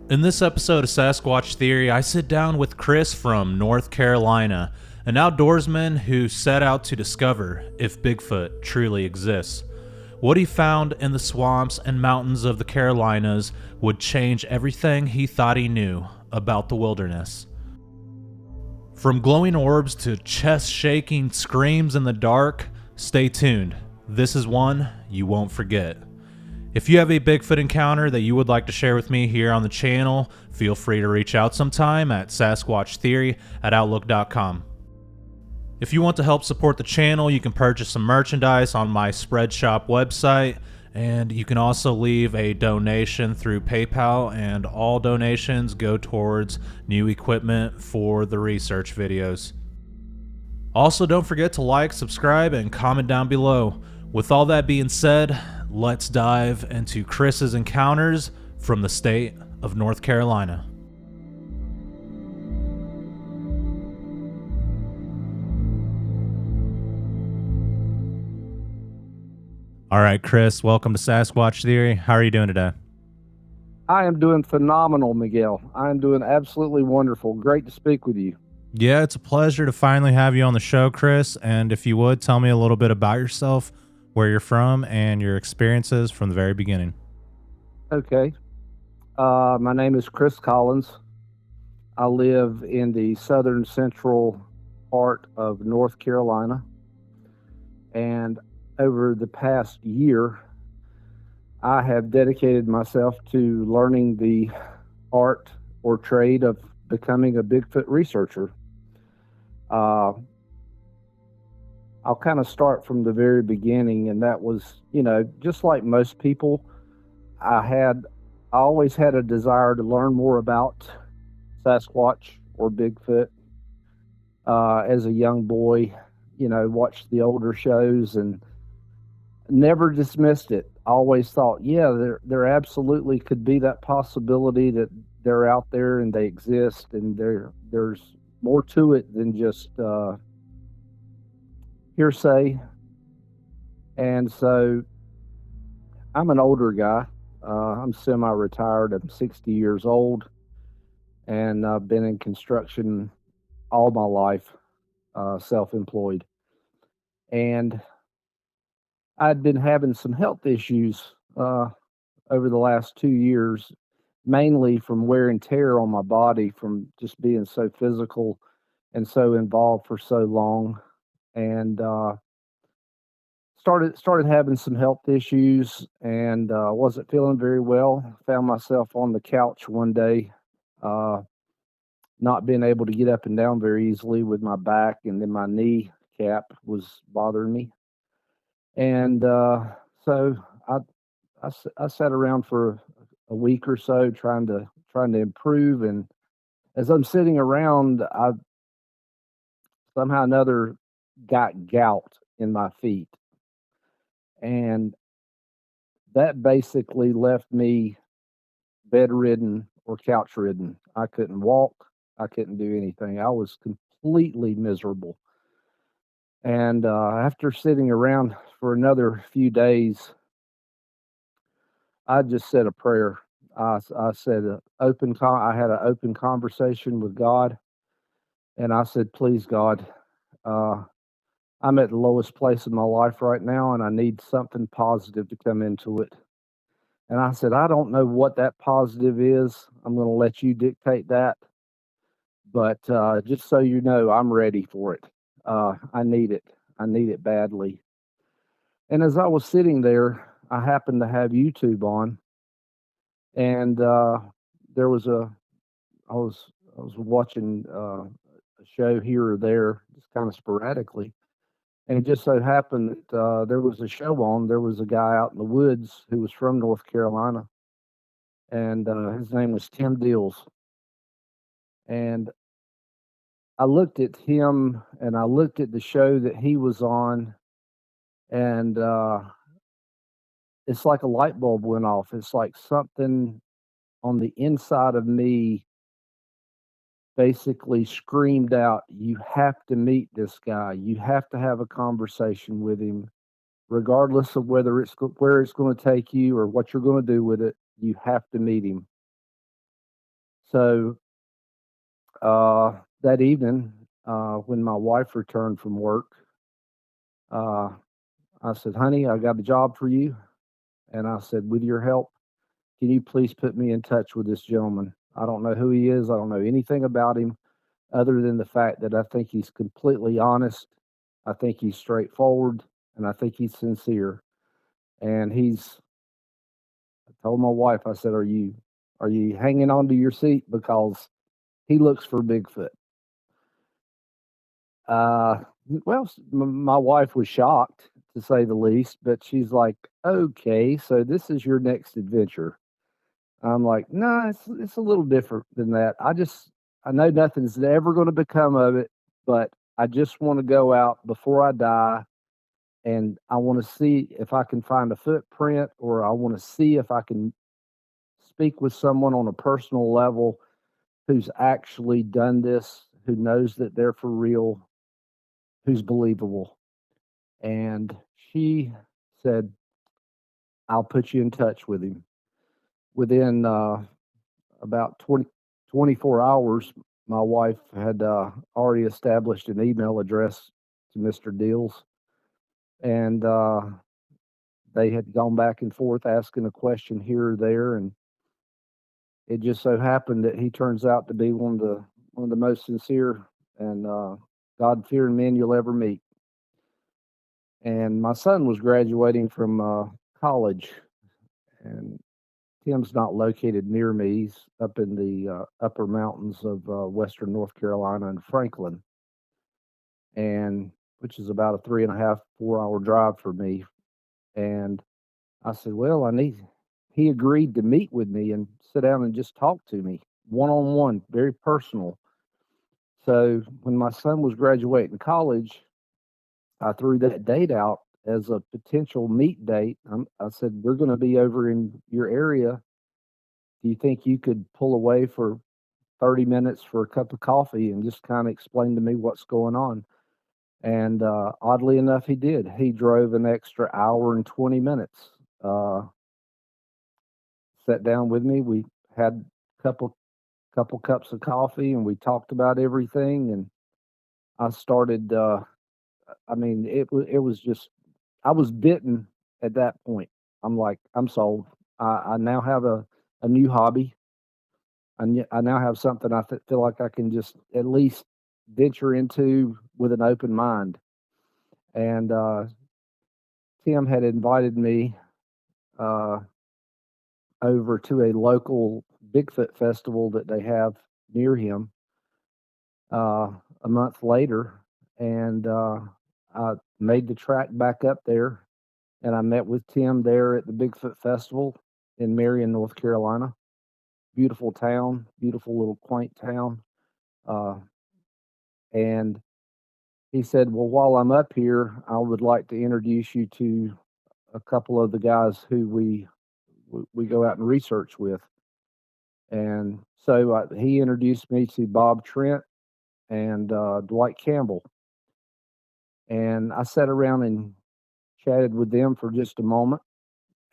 In this episode of Sasquatch Theory, I sit down with Chris from North Carolina, an outdoorsman who set out to discover if Bigfoot truly exists. What he found in the swamps and mountains of the Carolinas would change everything he thought he knew about the wilderness. From glowing orbs to chest-shaking screams in the dark, stay tuned. This is one you won't forget. If you have a Bigfoot encounter that you would like to share with me here on the channel, feel free to reach out sometime at sasquatchtheory@outlook.com. If you want to help support the channel, you can purchase some merchandise on my Spreadshop website, and you can also leave a donation through PayPal, and all donations go towards new equipment for the research videos. Also, don't forget to like, subscribe, and comment down below. With all that being said, let's dive into Chris's encounters from the state of North Carolina. All right, Chris, welcome to Sasquatch Theory. How are you doing today? I am doing phenomenal, Miguel. I am doing absolutely wonderful. Great to speak with you. Yeah, it's a pleasure to finally have you on the show, Chris. And if you would, tell me a little bit about yourself, where you're from, and your experiences from the very beginning. Okay. My name is Chris Collins. I live in the southern central part of North Carolina. And over the past year, I have dedicated myself to learning the art or trade of becoming a Bigfoot researcher. I'll kind of start from the very beginning, and that was, just like most people, I always had a desire to learn more about Sasquatch or Bigfoot. As a young boy, watched the older shows and never dismissed it. I always thought, yeah, there absolutely could be that possibility that they're out there and they exist, and there's more to it than just hearsay. And so I'm an older guy. I'm semi-retired. I'm 60 years old, and I've been in construction all my life, self-employed. And I'd been having some health issues over the last 2 years, mainly from wear and tear on my body from just being so physical and so involved for so long. And started having some health issues, and wasn't feeling very well. Found myself on the couch one day, uh, not being able to get up and down very easily with my back, and then my knee cap was bothering me. And so I sat around for a week or so trying to improve. And as I'm sitting around, I somehow or another got gout in my feet, and that basically left me bedridden or couch ridden. I couldn't walk. I couldn't do anything. I was completely miserable. And after sitting around for another few days, I just said a prayer. I said I had an open conversation with God, and I said, "Please, God, uh, I'm at the lowest place in my life right now, and I need something positive to come into it." And I said, "I don't know what that positive is. I'm going to let you dictate that. But just so you know, I'm ready for it. I need it. I need it badly." And as I was sitting there, I happened to have YouTube on, and there was a I was watching a show here or there, just kind of sporadically, and it just so happened that there was a show on. There was a guy out in the woods who was from North Carolina, and his name was Tim Deals. And I looked at him, and I looked at the show that he was on, and it's like a light bulb went off. It's like something on the inside of me basically screamed out, "You have to meet this guy. You have to have a conversation with him, regardless of whether where it's going to take you or what you're going to do with it. You have to meet him." So that evening, when my wife returned from work, uh, I said, "Honey, I got a job for you." And I said, "With your help, can you please put me in touch with this gentleman? I don't know who he is. I don't know anything about him other than the fact that I think he's completely honest. I think he's straightforward, and I think he's sincere. And I told my wife, I said, are you hanging on to your seat because he looks for Bigfoot?" Uh, well, my wife was shocked to say the least, but she's like, "Okay, so this is your next adventure." I'm like, "No, it's a little different than that. I know nothing's ever going to become of it, but I just want to go out before I die, and I want to see if I can find a footprint, or I want to see if I can speak with someone on a personal level who's actually done this, who knows that they're for real, who's believable." And she said, "I'll put you in touch with him." Within about 24 hours, my wife had already established an email address to Mr. Deals, and they had gone back and forth asking a question here or there, and it just so happened that he turns out to be one of the most sincere and God-fearing men you'll ever meet. And my son was graduating from college, and Tim's not located near me. He's up in the upper mountains of western North Carolina and Franklin, and which is about a 3.5, 4 hour drive for me. And I said, "Well, I need." He agreed to meet with me and sit down and just talk to me one on one, very personal. So when my son was graduating college, I threw that date out as a potential meet date. I said, "We're going to be over in your area. Do you think you could pull away for 30 minutes for a cup of coffee and just kind of explain to me what's going on?" And oddly enough, he did. He drove an extra hour and 20 minutes, uh, sat down with me. We had a couple cups of coffee and we talked about everything. And I started, I mean, it was just, I was bitten at that point. I'm like, I'm sold. I now have a new hobby. I now have something feel like I can just at least venture into with an open mind. And Tim had invited me uh, over to a local Bigfoot festival that they have near him uh, a month later, and I made the track back up there, and I met with Tim there at the Bigfoot festival in Marion, North Carolina. Beautiful town, beautiful little quaint town. Uh, and he said, "Well, while I'm up here, I would like to introduce you to a couple of the guys who we go out and research with." And so he introduced me to Bob Trent and Dwight Campbell. And I sat around and chatted with them for just a moment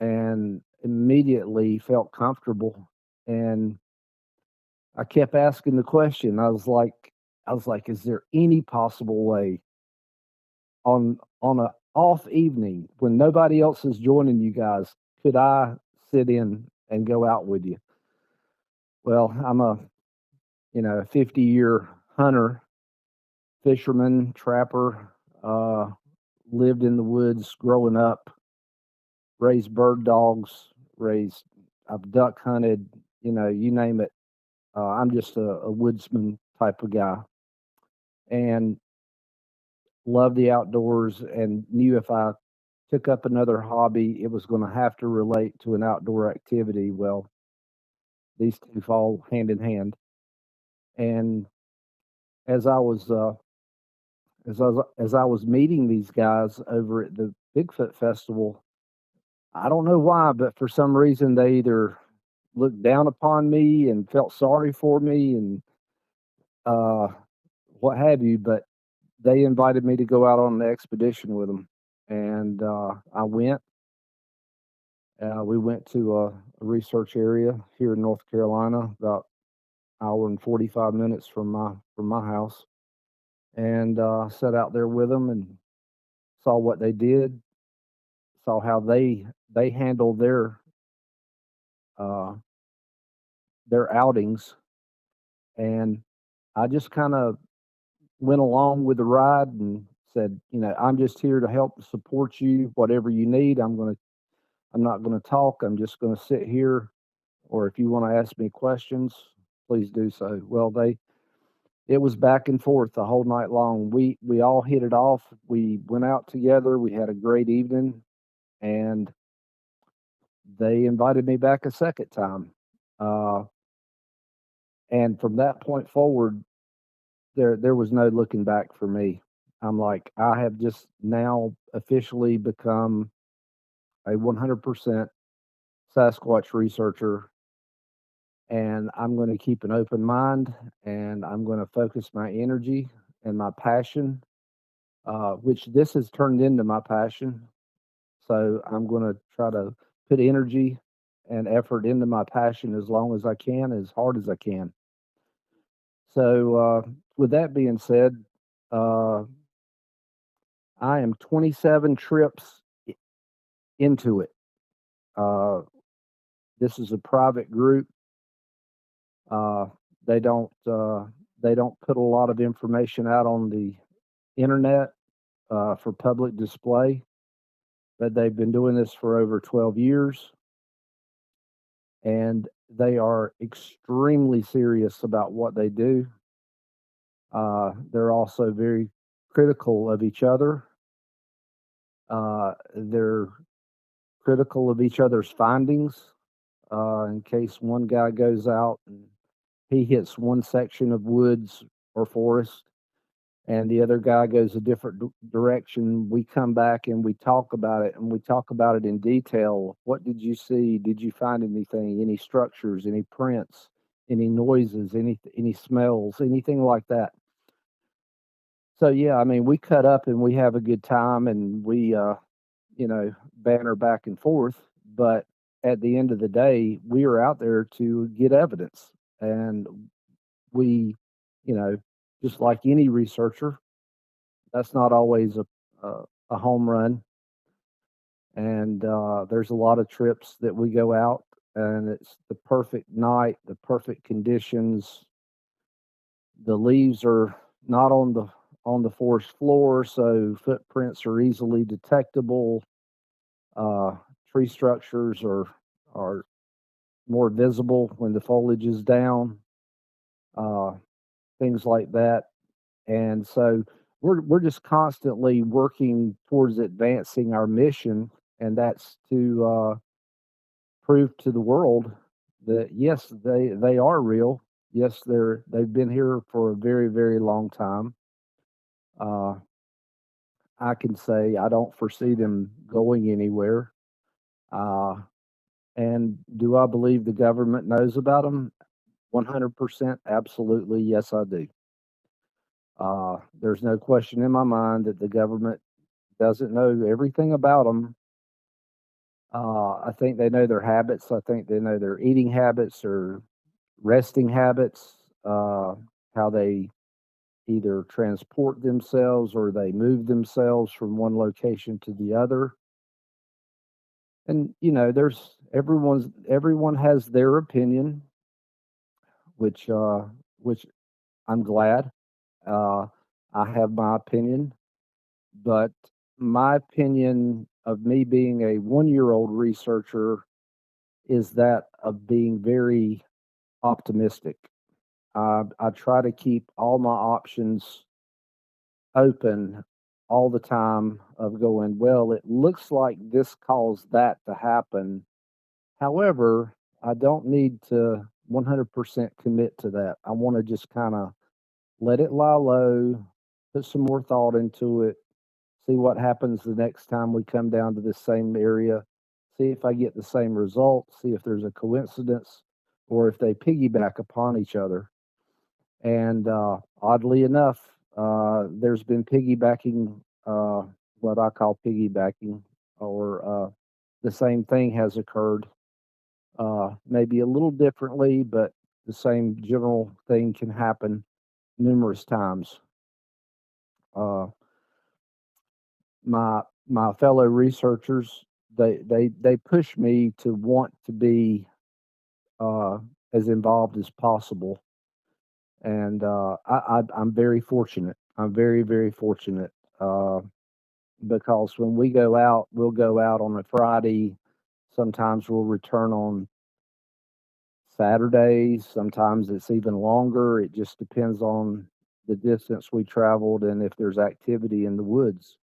and immediately felt comfortable. And I kept asking the question. I was like, "Is there any possible way on a off evening when nobody else is joining you guys, could I sit in and go out with you?" Well, I'm a 50-year hunter, fisherman, trapper, uh, lived in the woods growing up, raised bird dogs, raised I've duck hunted, you name it. I'm just a woodsman type of guy, and love the outdoors, and knew if I took up another hobby, it was going to have to relate to an outdoor activity. Well, these two fall hand in hand. And as I was as I was meeting these guys over at the Bigfoot festival, I don't know why, but for some reason they either looked down upon me and felt sorry for me and uh, what have you. But they invited me to go out on an expedition with them, and I went. We went to a research area here in North Carolina, about hour and 45 minutes from my house, and sat out there with them and saw what they did, saw how they handle uh, their outings, and I just kind of went along with the ride and said, I'm just here to help support you, whatever you need. I'm not gonna talk. I'm just gonna sit here, or if you want to ask me questions, please do so. Well, it was back and forth the whole night long. We all hit it off. We went out together. We had a great evening, and they invited me back a second time. Uh, and from that point forward, there was no looking back for me. I'm like, I have just now officially become a 100% Sasquatch researcher, and I'm going to keep an open mind, and I'm going to focus my energy and my passion, which this has turned into my passion. So I'm going to try to put energy and effort into my passion as long as I can, as hard as I can. So, with that being said, uh, I am 27 trips into it. Uh, this is a private group. Uh, they don't they don't put a lot of information out on the internet for public display, but they've been doing this for over 12 years, and they are extremely serious about what they do. They're also very critical of each other. They're critical of each other's findings. In case one guy goes out and he hits one section of woods or forest, and the other guy goes a different direction, we come back and we talk about it, and we talk about it in detail. What did you see? Did you find anything? Any structures? Any prints? Any noises? Any smells? Anything like that? So yeah, I mean, we cut up and we have a good time, and we banter back and forth. But at the end of the day, we are out there to get evidence, and we, you know, just like any researcher, that's not always a home run. And there's a lot of trips that we go out, and it's the perfect night, the perfect conditions. The leaves are not on the forest floor, so footprints are easily detectable. Uh, Tree structures are more visible when the foliage is down. Uh, Things like that. And so we're just constantly working towards advancing our mission, and that's to prove to the world that yes, they are real. Yes, they've been here for a very very long time. Uh, I can say I don't foresee them going anywhere. Uh, and do I believe the government knows about them? 100%, absolutely, yes, I do. There's no question in my mind that the government doesn't know everything about them. I think they know their habits. I think they know their eating habits or resting habits, how they either transport themselves or they move themselves from one location to the other. And there's everyone has their opinion, which which I'm glad. Uh, I have my opinion, but my opinion of me being a 1 year old researcher is that of being very optimistic. I try to keep all my options open all the time of going, well, it looks like this caused that to happen. However, I don't need to 100% commit to that. I want to just kind of let it lie low, put some more thought into it, see what happens the next time we come down to this same area, see if I get the same result, see if there's a coincidence or if they piggyback upon each other. And oddly enough, there's been piggybacking, what I call piggybacking, or the same thing has occurred, maybe a little differently, but the same general thing can happen numerous times. Uh, my fellow researchers, they push me to want to be uh, as involved as possible, and I'm very fortunate. I'm very fortunate because when we go out, we'll go out on a Friday. Sometimes we'll return on Saturdays. Sometimes it's even longer. It just depends on the distance we traveled and if there's activity in the woods.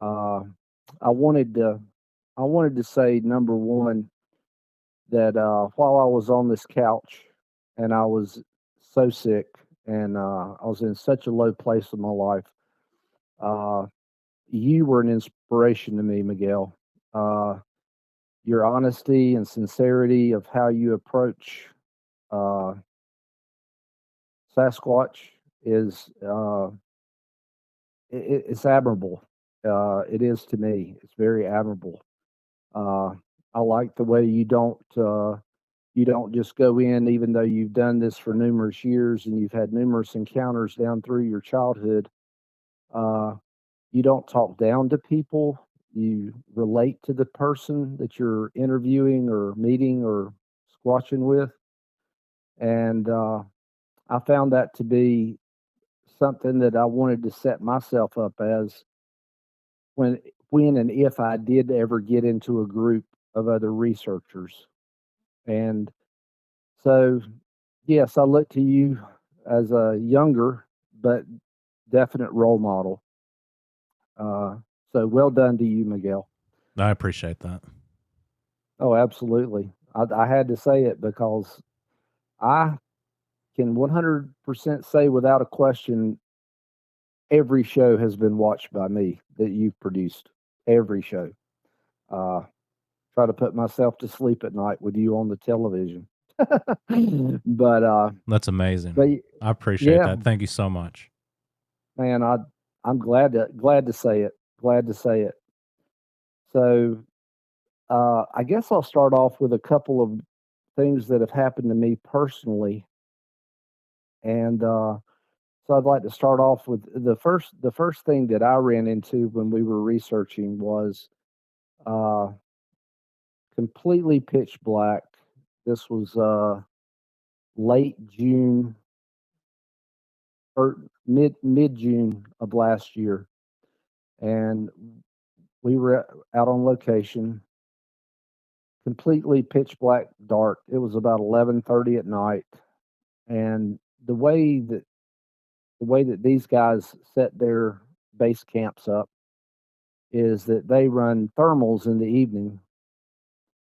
Uh, I wanted to I wanted to say number one that while I was on this couch and I was so sick and I was in such a low place in my life, uh, you were an inspiration to me, Miguel. Uh, your honesty and sincerity of how you approach uh, Sasquatch is it's admirable. It is to me. It's very admirable. Uh, I like the way you don't just go in, even though you've done this for numerous years and you've had numerous encounters down through your childhood. Uh, you don't talk down to people. You relate to the person that you're interviewing or meeting or squatching with, and I found that to be something that I wanted to set myself up as when when and if I did ever get into a group of other researchers. And so, yes, I look to you as a younger but definite role model. Uh, so well done to you, Miguel. I appreciate that. Oh, absolutely. I had to say it because I can 100% say without a question every show has been watched by me that you've produced. Every show. Uh, try to put myself to sleep at night with you on the television. but That's amazing. but I appreciate yeah, that. Thank you so much. man, I'm glad to say it. Glad to say it. So I guess I'll start off with a couple of things that have happened to me personally, and so I'd like to start off with the first thing that I ran into when we were researching was uh, completely pitch black. This was late June or mid June of last year, and we were out on location, completely pitch black dark. It was about 11:30 at night, and the way that these guys set their base camps up is that they run thermals in the evening,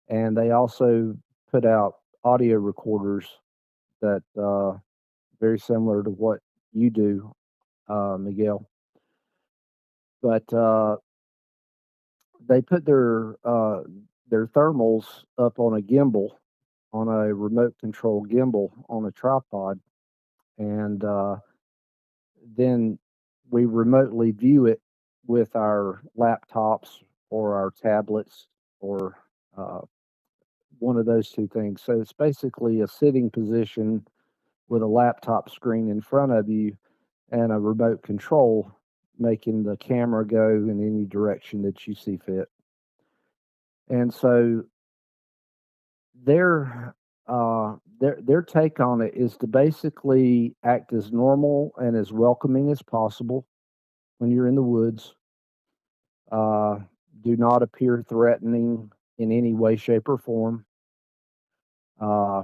and they also put out audio recorders that very similar to what you do, Miguel. But they put their thermals up on a gimbal, on a remote control gimbal on a tripod, and then we remotely view it with our laptops or our tablets or uh, one of those two things. So it's basically a sitting position with a laptop screen in front of you and a remote control making the camera go in any direction that you see fit. And so their their take on it is to basically act as normal and as welcoming as possible when you're in the woods. Uh, do not appear threatening in any way, shape, or form. Uh,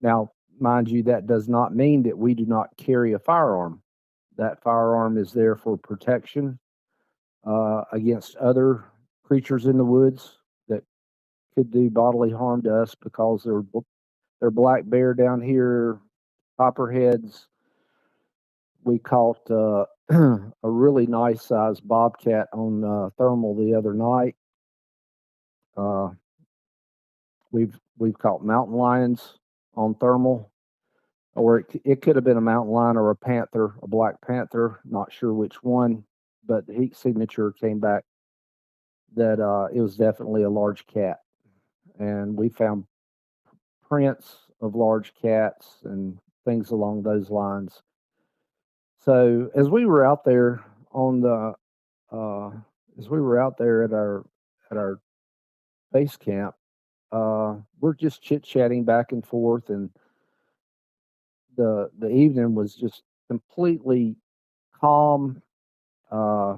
now, mind you, that does not mean that we do not carry a firearm. That firearm is there for protection against other creatures in the woods that could do bodily harm to us because they're black bear down here, copperheads. We caught a really nice sized bobcat on thermal the other night. Uh, we've caught mountain lions on thermal, or it could have been a mountain lion or a panther, a black panther. Not sure which one, but the heat signature came back that it was definitely a large cat, and we found prints of large cats and things along those lines. So as we were out there on the uh, as we were out there at our base camp, we're just chit chatting back and forth, and the evening was just completely calm. Uh,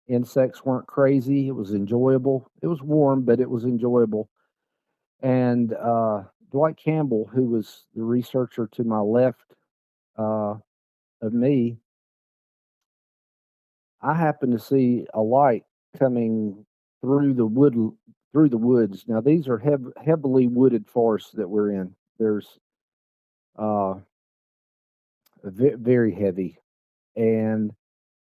Insects weren't crazy. It was enjoyable. It was warm, but it was enjoyable. And Dwight Campbell, who was the researcher to my left uh, of me, I happened to see a light coming through the woods. Now these are heavily wooded forests that we're in. There's uh, very heavy, and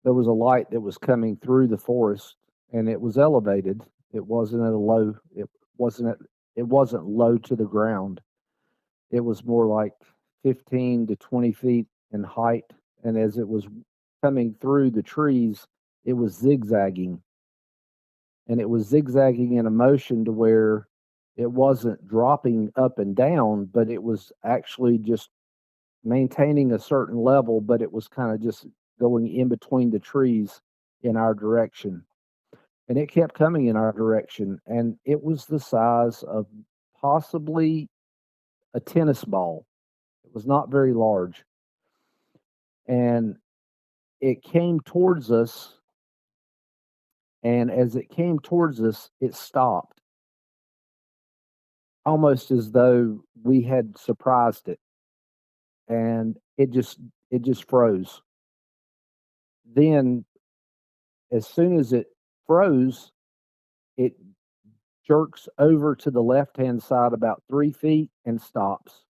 there was a light that was coming through the forest, and it was elevated. It wasn't at a low. It wasn't low to the ground. It was more like 15 to 20 feet in height, and as it was coming through the trees, it was zigzagging, and it was zigzagging in a motion to where it wasn't dropping up and down, but it was actually just maintaining a certain level, but it was kind of just going in between the trees in our direction. And it kept coming in our direction, and it was the size of possibly a tennis ball. It was not very large. And it came towards us, and as it came towards us, it stopped, almost as though we had surprised it, and it just froze. Then as soon as it froze, it jerks over to the left-hand side about 3 feet and stops.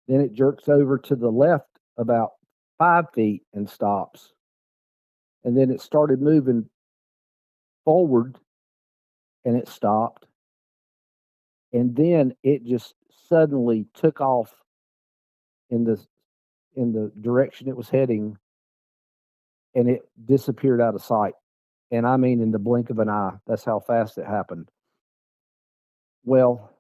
Then it jerks over to the left about 5 feet and stops. And then it started moving forward and it stopped. And then it just suddenly took off in the direction it was heading, and it disappeared out of sight. And I mean in the blink of an eye. That's how fast it happened. Well,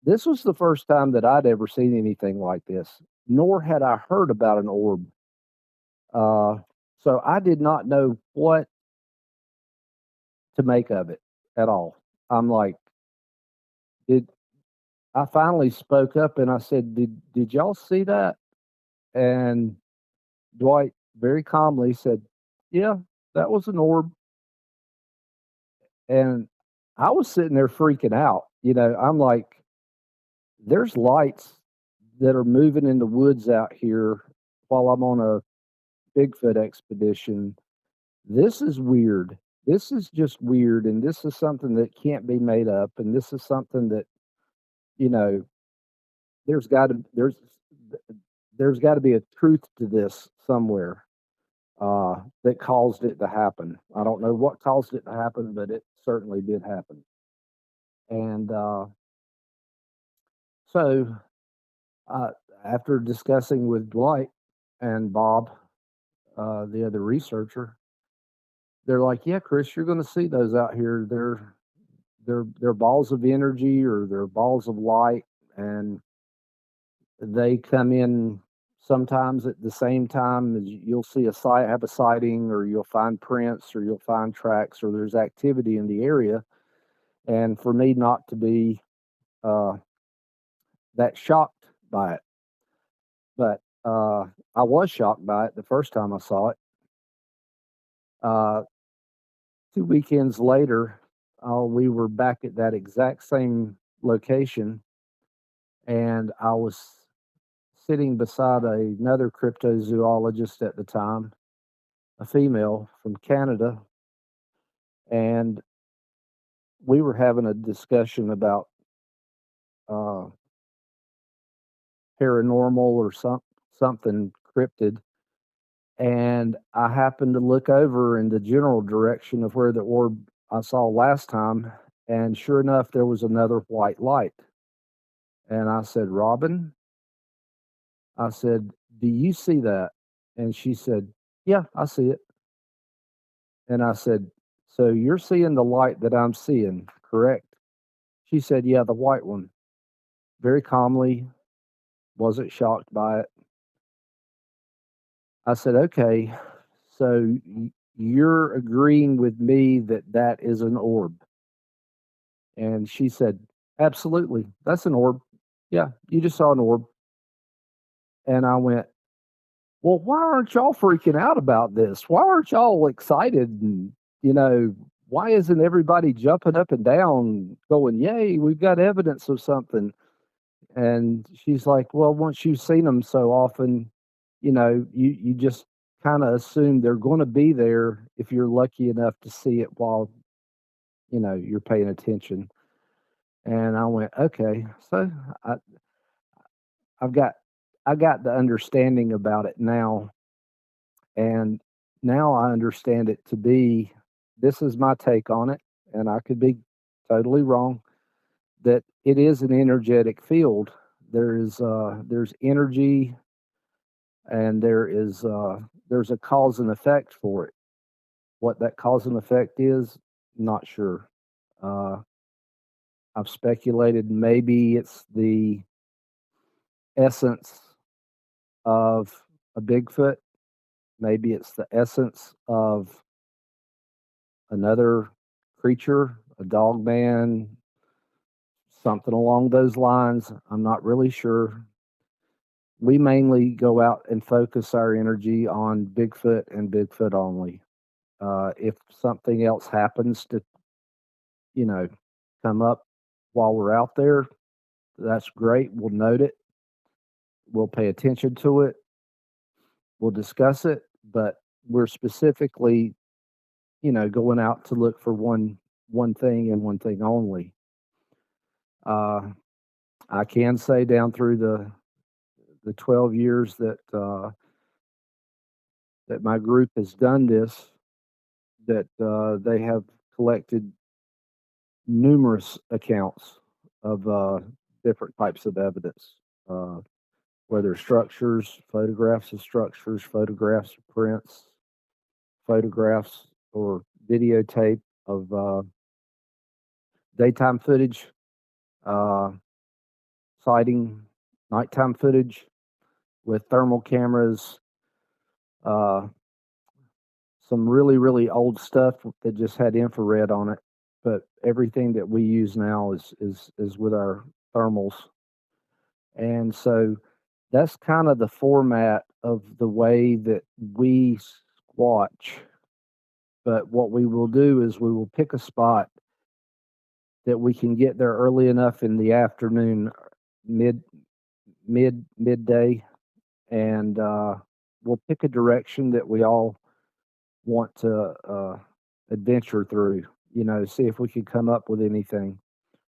this was the first time that I'd ever seen anything like this, nor had I heard about an orb. Uh, so I did not know what to make of it at all. I'm like, did I finally spoke up and I said, did y'all see that? And Dwight very calmly said, yeah, that was an orb. And I was sitting there freaking out. I'm like, there's lights that are moving in the woods out here while I'm on a Bigfoot expedition. This is weird. This is just weird. And this is something that can't be made up. And this is something that, you know, there's got to, there's got to be a truth to this somewhere that caused it to happen. I don't know what caused it to happen, but it certainly did happen. And so uh, after discussing with Dwight and Bob, the other researcher, they're like, "Yeah, Chris, you're going to see those out here. They're balls of energy or they're balls of light, and they come in sometimes at the same time as you'll see have a sighting, or you'll find prints, or you'll find tracks, or there's activity in the area." And for me not to be uh, that shocked by it, but I was shocked by it the first time I saw it. Uh, 2 weekends later, we were back at that exact same location, and I was sitting beside another cryptozoologist at the time, a female from Canada, and we were having a discussion about uh, paranormal or something cryptid. And I happened to look over in the general direction of where the orb I saw last time, and sure enough, there was another white light. And I said, "Robin," I said, "do you see that?" And she said, "Yeah, I see it." And I said, "So you're seeing the light that I'm seeing, correct?" She said, "Yeah, the white one." very calmly, wasn't shocked by it. I said, okay, so you're agreeing with me that that is an orb? And she said, absolutely, that's an orb. Yeah, you just saw an orb. And I went, well, why aren't y'all freaking out about this? Why aren't y'all excited? And, why isn't everybody jumping up and down going, yay, we've got evidence of something? And she's like, well, once you've seen them so often, you just kind of assume they're going to be there if you're lucky enough to see it while, you're paying attention. And I went, okay. So I, I've got, I got the understanding about it now. And now I understand it to be, this is my take on it, and I could be totally wrong, that it is an energetic field. There's energy, and there's a cause and effect for it. What that cause and effect is, not sure. Uh, I've speculated maybe it's the essence of a Bigfoot. Maybe it's the essence of another creature, a dog man, something along those lines. I'm not really sure. We mainly go out and focus our energy on Bigfoot and Bigfoot only. If something else happens to, you know, come up while we're out there, that's great. We'll note it. We'll pay attention to it. We'll discuss it. But we're specifically, going out to look for one thing and one thing only. I can say down through the 12 years that my group has done this, that they have collected numerous accounts of different types of evidence, whether structures, photographs of structures, photographs of prints, photographs or videotape of daytime footage, uh, sighting, nighttime footage with thermal cameras, uh, some really, really old stuff that just had infrared on it. But everything that we use now is with our thermals. And so that's kind of the format of the way that we squatch. But what we will do is we will pick a spot that we can get there early enough in the afternoon, midday, and we'll pick a direction that we all want to adventure through. See if we can come up with anything.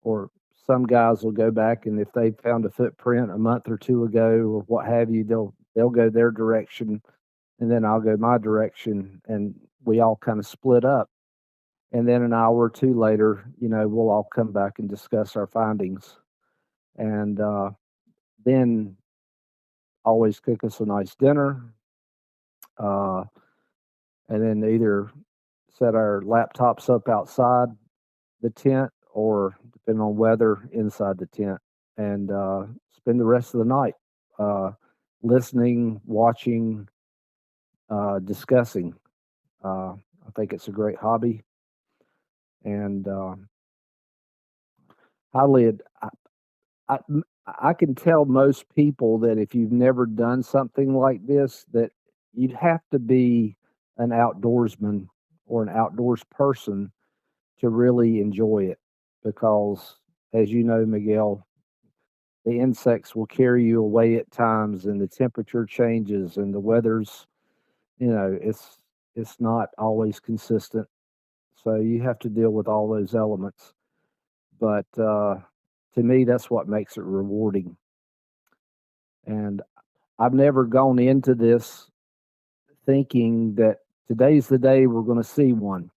Or some guys will go back, and if they found a footprint a month or two ago, or what have you, they'll go their direction, and then I'll go my direction, and we all kind of split up. And then an hour or two later, we'll all come back and discuss our findings, and then always cook us a nice dinner, uh, and then either set our laptops up outside the tent or, depending on weather, inside the tent, and spend the rest of the night listening, watching, discussing. I think it's a great hobby, and highly. I, I can tell most people that if you've never done something like this, that you'd have to be an outdoorsman or an outdoors person to really enjoy it, because, as you know, Miguel, the insects will carry you away at times, and the temperature changes, and the weather's, it's not always consistent. So you have to deal with all those elements. But to me, that's what makes it rewarding. And I've never gone into this thinking that today's the day we're going to see one.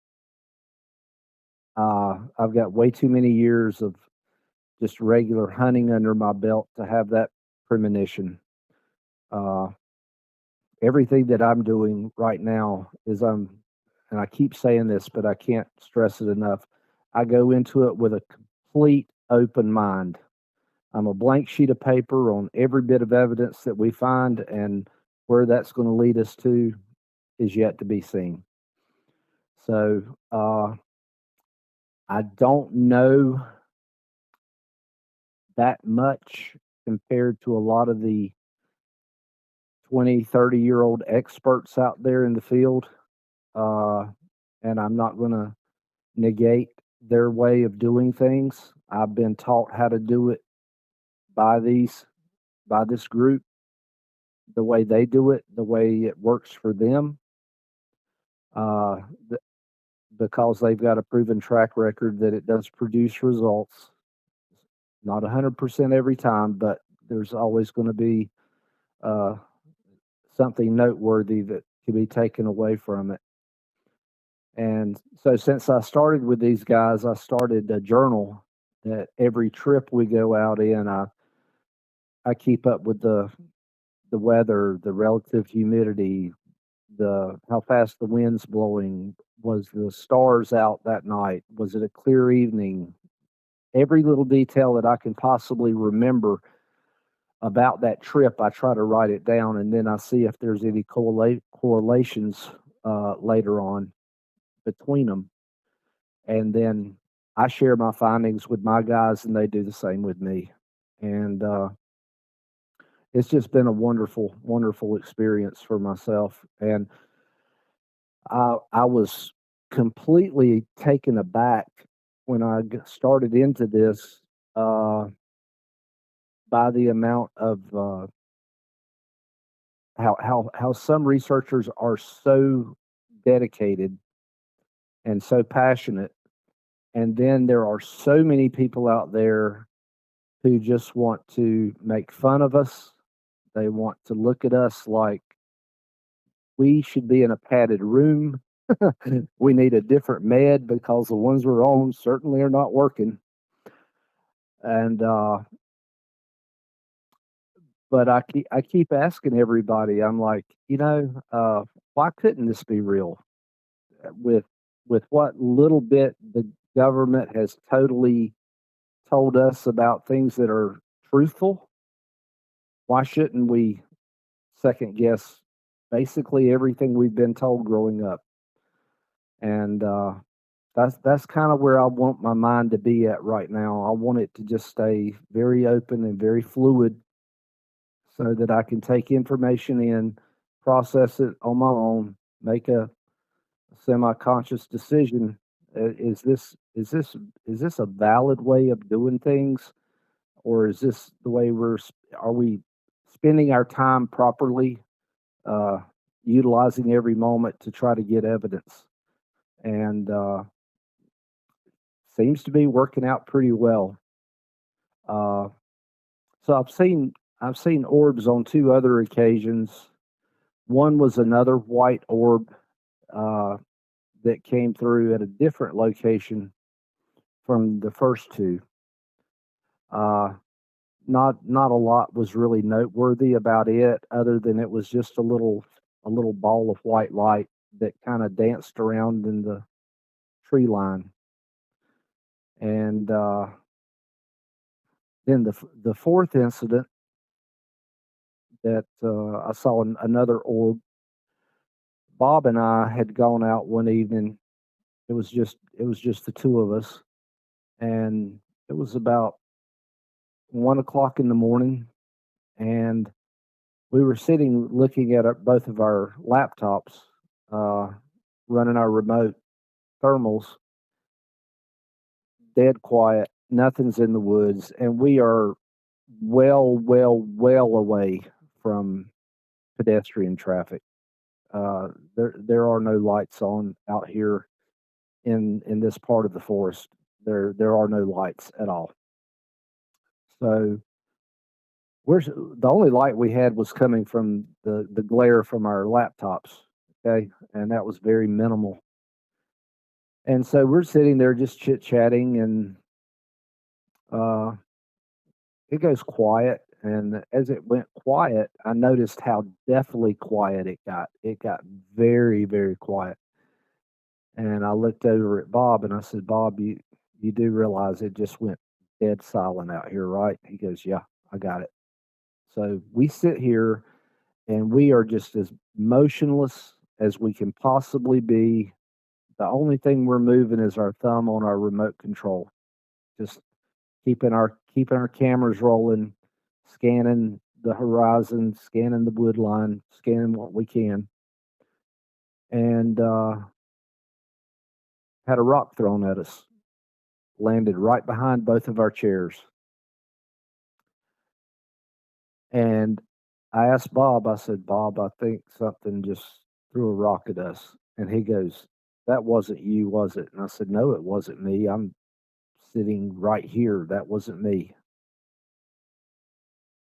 I've got way too many years of just regular hunting under my belt to have that premonition. Everything that I'm doing right now is and I keep saying this, but I can't stress it enough. I go into it with a complete open mind. I'm a blank sheet of paper on every bit of evidence that we find, and where that's going to lead us to is yet to be seen. So I don't know that much compared to a lot of the 20, 30-year-old experts out there in the field. And I'm not going to negate their way of doing things. I've been taught how to do it by this group, the way they do it, the way it works for them, uh, th- because they've got a proven track record that it does produce results. Not 100% every time, but there's always going to be uh, something noteworthy that can be taken away from it. And so, since I started with these guys, I started a journal that every trip we go out in, I keep up with the weather, the relative humidity, the how fast the wind's blowing, was the stars out that night, was it a clear evening? Every little detail that I can possibly remember about that trip, I try to write it down, and then I see if there's any correlations later on between them, and then I share my findings with my guys, and they do the same with me. And it's just been a wonderful, wonderful experience for myself. And I was completely taken aback when I started into this uh, by the amount of how some researchers are so dedicated and so passionate, and then there are so many people out there who just want to make fun of us. They want to look at us like we should be in a padded room. We need a different med because the ones we're on certainly are not working. And but I keep asking everybody. I'm like, why couldn't this be real? With what little bit the government has totally told us about things that are truthful, why shouldn't we second guess basically everything we've been told growing up? And that's kind of where I want my mind to be at right now. I want it to just stay very open and very fluid so that I can take information in, process it on my own, make a semi-conscious decision. Is this a valid way of doing things, or is this the way are we spending our time properly, uh, utilizing every moment to try to get evidence? And seems to be working out pretty well. Uh, so I've seen orbs on two other occasions. One was another white orb uh, that came through at a different location from the first two. Uh, not a lot was really noteworthy about it, other than it was just a little ball of white light that kind of danced around in the tree line. And then the fourth incident that I saw another orb. Bob and I had gone out one evening. It was just the two of us, and it was about 1 o'clock in the morning, and we were sitting looking at both of our laptops, uh, running our remote thermals, dead quiet, nothing's in the woods, and we are well, well, well away from pedestrian traffic. There are no lights on out here in this part of the forest. There are no lights at all. So the only light we had was coming from the glare from our laptops. Okay, and that was very minimal. And so we're sitting there just chit chatting, and uh, it goes quiet. And as it went quiet, I noticed how deathly quiet it got. It got very, very quiet. And I looked over at Bob and I said, Bob, you do realize it just went dead silent out here, right? He goes, yeah, I got it. So we sit here and we are just as motionless as we can possibly be. The only thing we're moving is our thumb on our remote control, just keeping our cameras rolling, scanning the horizon, scanning the wood line, scanning what we can, and had a rock thrown at us, landed right behind both of our chairs. And I asked Bob, I said, Bob, I think something just threw a rock at us. And he goes, that wasn't you, was it? And I said, no, it wasn't me. I'm sitting right here. That wasn't me.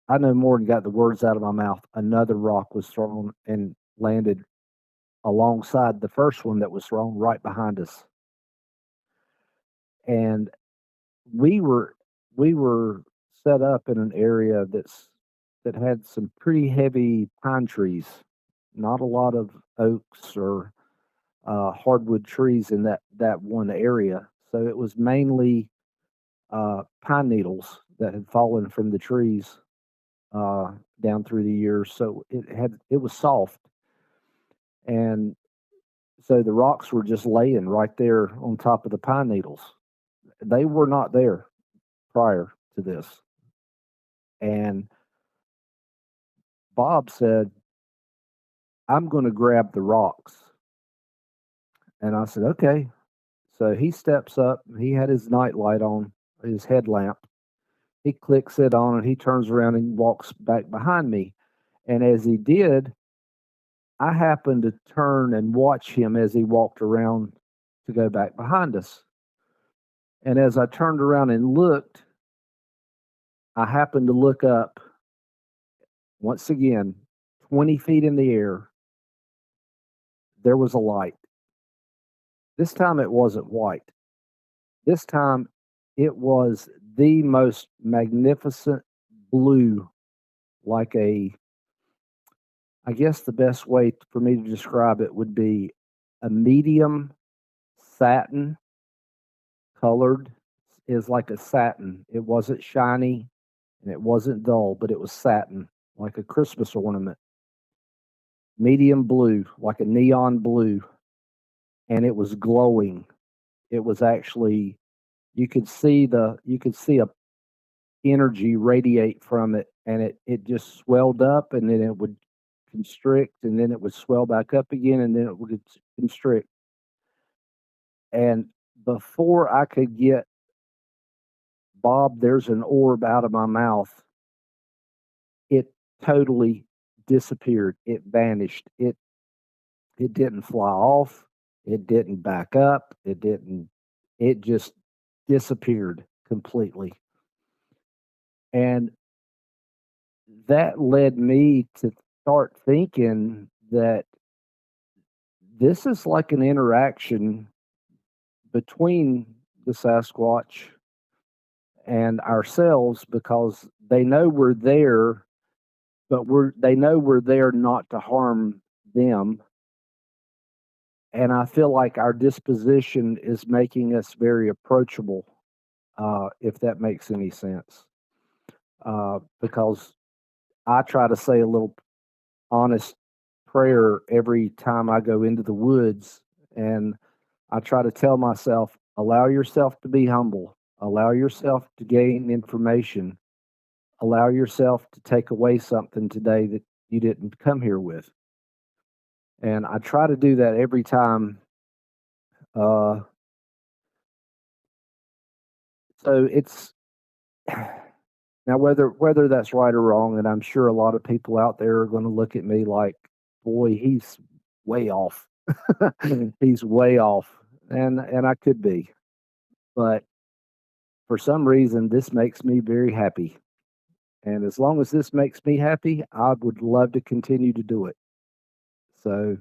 I no more than got the words out of my mouth. Another rock was thrown and landed alongside the first one that was thrown right behind us. And we were we were set up in an area that had some pretty heavy pine trees, not a lot of oaks or hardwood trees in that one area. So it was mainly pine needles that had fallen from the trees down through the years. So it was soft, and so the rocks were just laying right there on top of the pine needles. They were not there prior to this. And Bob said, I'm going to grab the rocks. And I said, okay. So he steps up. He had his nightlight on, his headlamp. He clicks it on and he turns around and walks back behind me. And as he did, I happened to turn and watch him as he walked around to go back behind us. And as I turned around and looked, I happened to look up once again, 20 feet in the air. There was a light. This time it wasn't white. This time it was the most magnificent blue, like I guess the best way for me to describe it would be a medium satin colored, is like a satin. It wasn't shiny and it wasn't dull, but it was satin, like a Christmas ornament. Medium blue, like a neon blue, and it was glowing. It was actually you could see a energy radiate from it, and it just swelled up, and then it would constrict, and then it would swell back up again, and then it would constrict. And before I could get, Bob, there's an orb out of my mouth, it totally disappeared. It vanished. It didn't fly off. It didn't back up. It just disappeared completely. And that led me to start thinking that this is like an interaction between the Sasquatch and ourselves, because they know we're there, but they know we're there not to harm them. And I feel like our disposition is making us very approachable, if that makes any sense. Because I try to say a little honest prayer every time I go into the woods, and I try to tell myself, allow yourself to be humble, allow yourself to gain information, allow yourself to take away something today that you didn't come here with. And I try to do that every time. Uh, so it's now whether that's right or wrong, and I'm sure a lot of people out there are going to look at me like, boy, he's way off. He's way off, and I could be, but for some reason this makes me very happy, and as long as this makes me happy, I would love to continue to do it. So,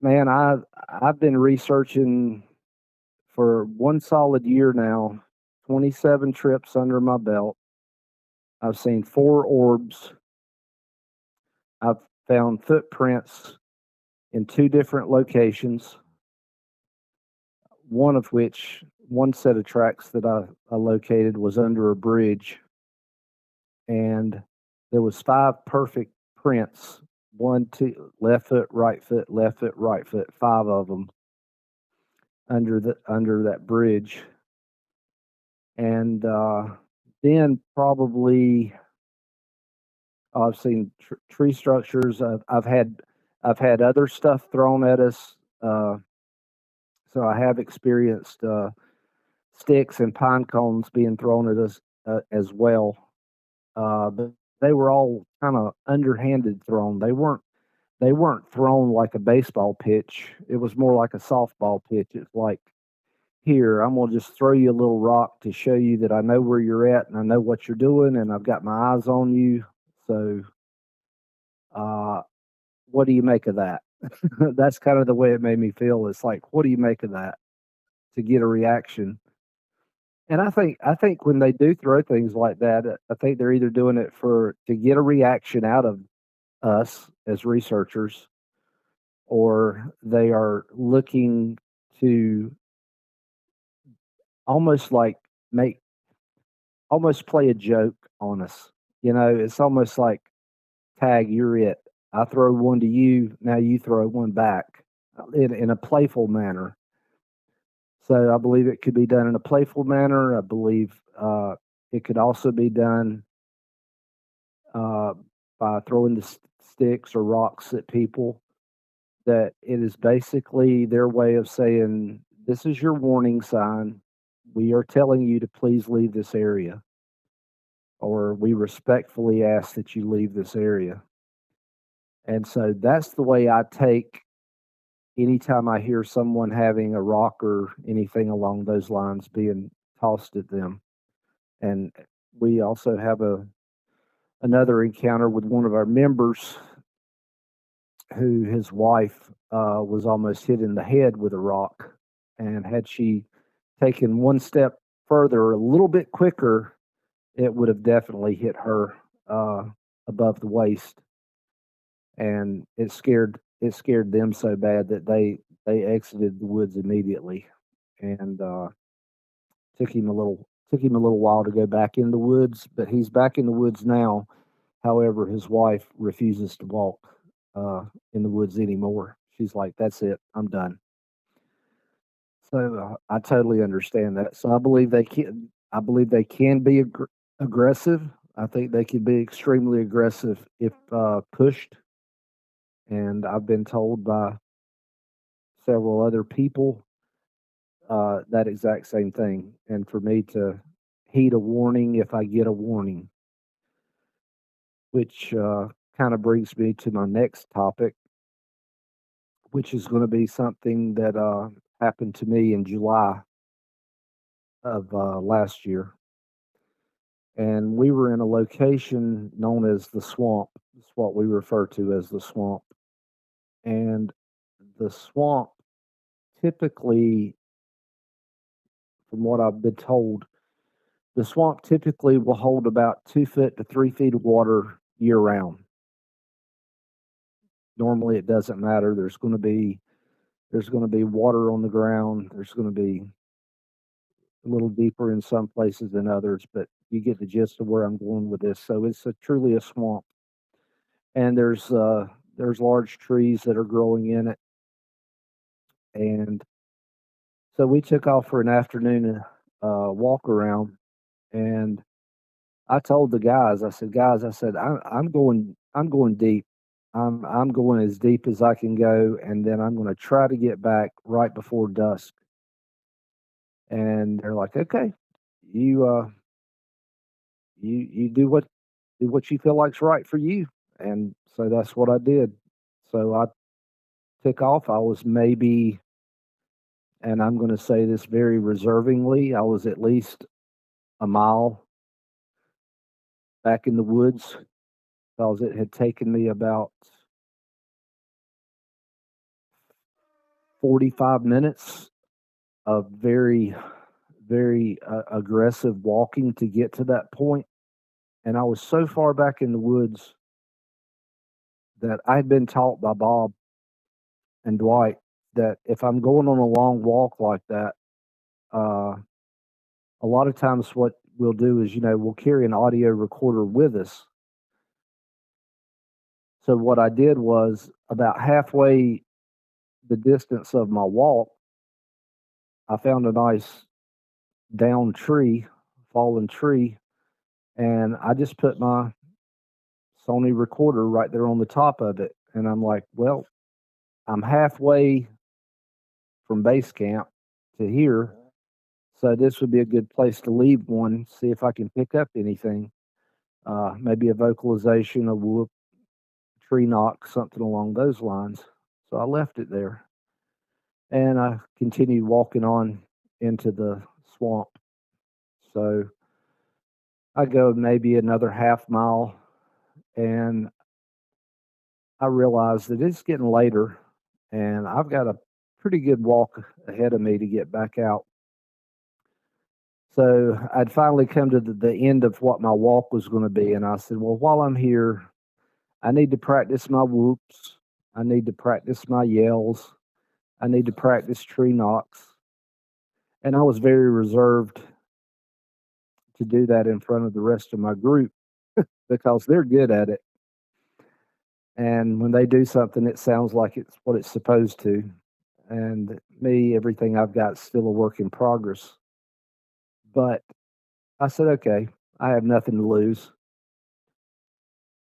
man, I've been researching for one solid year now, 27 trips under my belt. I've seen 4 orbs. I've found footprints in 2 different locations, one of which one set of tracks that I located was under a bridge, and there was 5 perfect prints, 1, 2, left foot, right foot, left foot, right foot, 5 of them under that bridge. And then probably I've seen tree structures. I've had other stuff thrown at us. So I have experienced sticks and pine cones being thrown at us as well. But they were all kind of underhanded thrown. They weren't thrown like a baseball pitch. It was more like a softball pitch. It's like, here, I'm gonna just throw you a little rock to show you that I know where you're at and I know what you're doing and I've got my eyes on you. So, uh, what do you make of that? That's kind of the way it made me feel. It's like, what do you make of that? To get a reaction. And I think when they do throw things like that, I think they're either doing it for to get a reaction out of us as researchers, or they are looking to almost like make almost play a joke on us. It's almost like, tag, you're it. I throw one to you, now you throw one back in a playful manner. So I believe it could be done in a playful manner. I believe it could also be done uh, by throwing the sticks or rocks at people. That it is basically their way of saying, this is your warning sign. We are telling you to please leave this area, or we respectfully ask that you leave this area. And so that's the way I take anytime I hear someone having a rock or anything along those lines being tossed at them. And we also have another encounter with one of our members who his wife was almost hit in the head with a rock. And had she taken one step further, a little bit quicker, it would have definitely hit her above the waist. And it scared them so bad that they exited the woods immediately. And took him a little while to go back in the woods, but he's back in the woods now. However, his wife refuses to walk in the woods anymore. She's like, "That's it, I'm done." So I totally understand that. So I believe they can. I believe they can be aggressive. I think they can be extremely aggressive if pushed. And I've been told by several other people that exact same thing. And for me to heed a warning if I get a warning, which kind of brings me to my next topic, which is going to be something that happened to me in July of last year. And we were in a location known as the swamp. It's what we refer to as the swamp. And the swamp typically, from what I've been told, the swamp typically will hold about 2 feet to 3 feet of water year round. Normally, it doesn't matter. There's going to be water on the ground. There's going to be a little deeper in some places than others, but you get the gist of where I'm going with this. So it's truly a swamp, and there's large trees that are growing in it. And so we took off for an afternoon walk around, and I told the guys, I said, guys, I'm going deep. I'm going as deep as I can go, and then I'm going to try to get back right before dusk. And they're like, okay, you you do what you feel like's right for you. And so that's what I did. So I took off. I was maybe, and I'm going to say this very reservingly, I was at least a mile back in the woods, because it had taken me about 45 minutes of very, very aggressive walking to get to that point. And I was so far back in the woods that I'd been taught by Bob and Dwight that if I'm going on a long walk like that, uh, a lot of times what we'll do is, we'll carry an audio recorder with us. So what I did was about halfway the distance of my walk, I found a nice down tree, fallen tree, and I just put my Sony recorder right there on the top of it. And I'm like, well, I'm halfway from base camp to here. So this would be a good place to leave one, see if I can pick up anything. Maybe a vocalization, a whoop, tree knock, something along those lines. So I left it there. And I continued walking on into the swamp. So I go maybe another half mile, and I realize that it's getting later, and I've got a pretty good walk ahead of me to get back out. So I'd finally come to the end of what my walk was going to be, and I said, well, while I'm here, I need to practice my whoops. I need to practice my yells. I need to practice tree knocks. And I was very reserved to do that in front of the rest of my group because they're good at it. And when they do something, it sounds like it's what it's supposed to. And me, everything I've got is still a work in progress. But I said, okay, I have nothing to lose.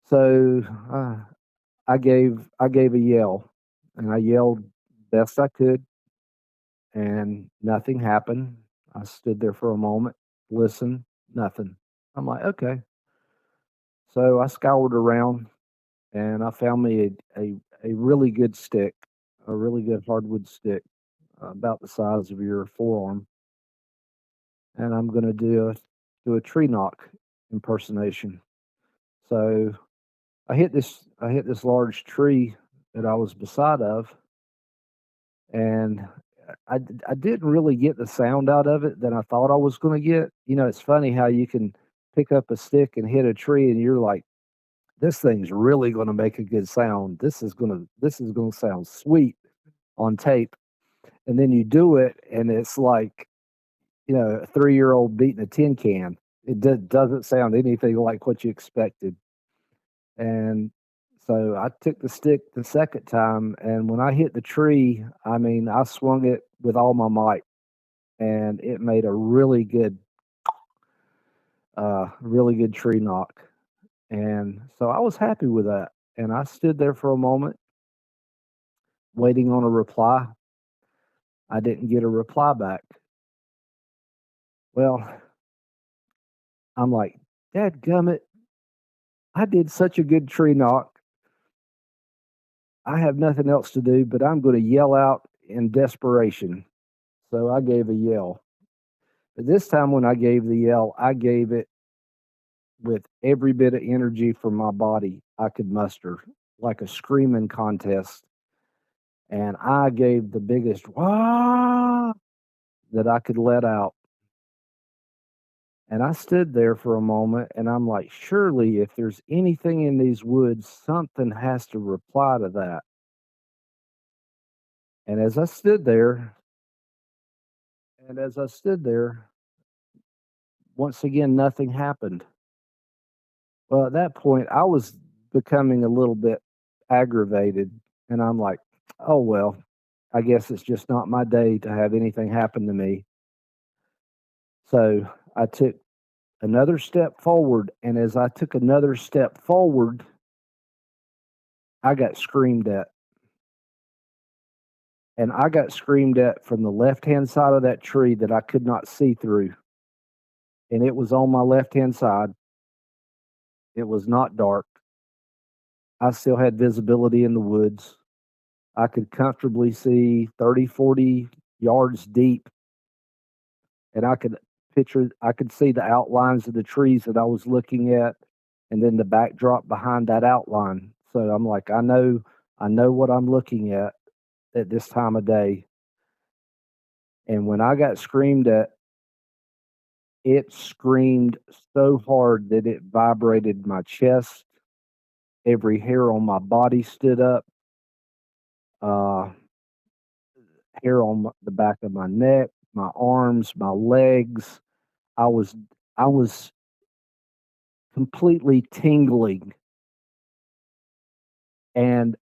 So I gave a yell, and I yelled best I could, and nothing happened. I stood there for a moment, listened, nothing. I'm like, okay. So I scoured around, and I found me a really good stick, a really good hardwood stick, about the size of your forearm, and I'm going to do a tree knock impersonation. So I hit this large tree that I was beside of, and I didn't really get the sound out of it that I thought I was going to get. It's funny how you can pick up a stick and hit a tree, and you're like, this thing's really going to make a good sound. This is going to sound sweet on tape. And then you do it, and it's like, a 3-year-old beating a tin can. It doesn't sound anything like what you expected. And so I took the stick the second time, and when I hit the tree, I mean, I swung it with all my might, and it made a really good tree knock. And so I was happy with that. And I stood there for a moment waiting on a reply. I didn't get a reply back. Well, I'm like, dadgummit, I did such a good tree knock. I have nothing else to do, but I'm going to yell out in desperation. So I gave a yell. But this time when I gave the yell, I gave it with every bit of energy from my body I could muster, like a screaming contest. And I gave the biggest wah that I could let out. And I stood there for a moment, and I'm like, surely if there's anything in these woods, something has to reply to that. And as I stood there, once again, nothing happened. Well, at that point, I was becoming a little bit aggravated, and I'm like, oh, well, I guess it's just not my day to have anything happen to me. So I took another step forward, and as I took another step forward, I got screamed at. And I got screamed at from the left-hand side of that tree that I could not see through. And it was on my left-hand side. It was not dark. I still had visibility in the woods. I could comfortably see 30, 40 yards deep. And I could see the outlines of the trees that I was looking at, and then the backdrop behind that outline. So I'm like, I know what I'm looking at this time of day. And when I got screamed at, it screamed so hard that it vibrated my chest. Every hair on my body stood up. Hair on the back of my neck, my arms, my legs. I was I was completely tingling, and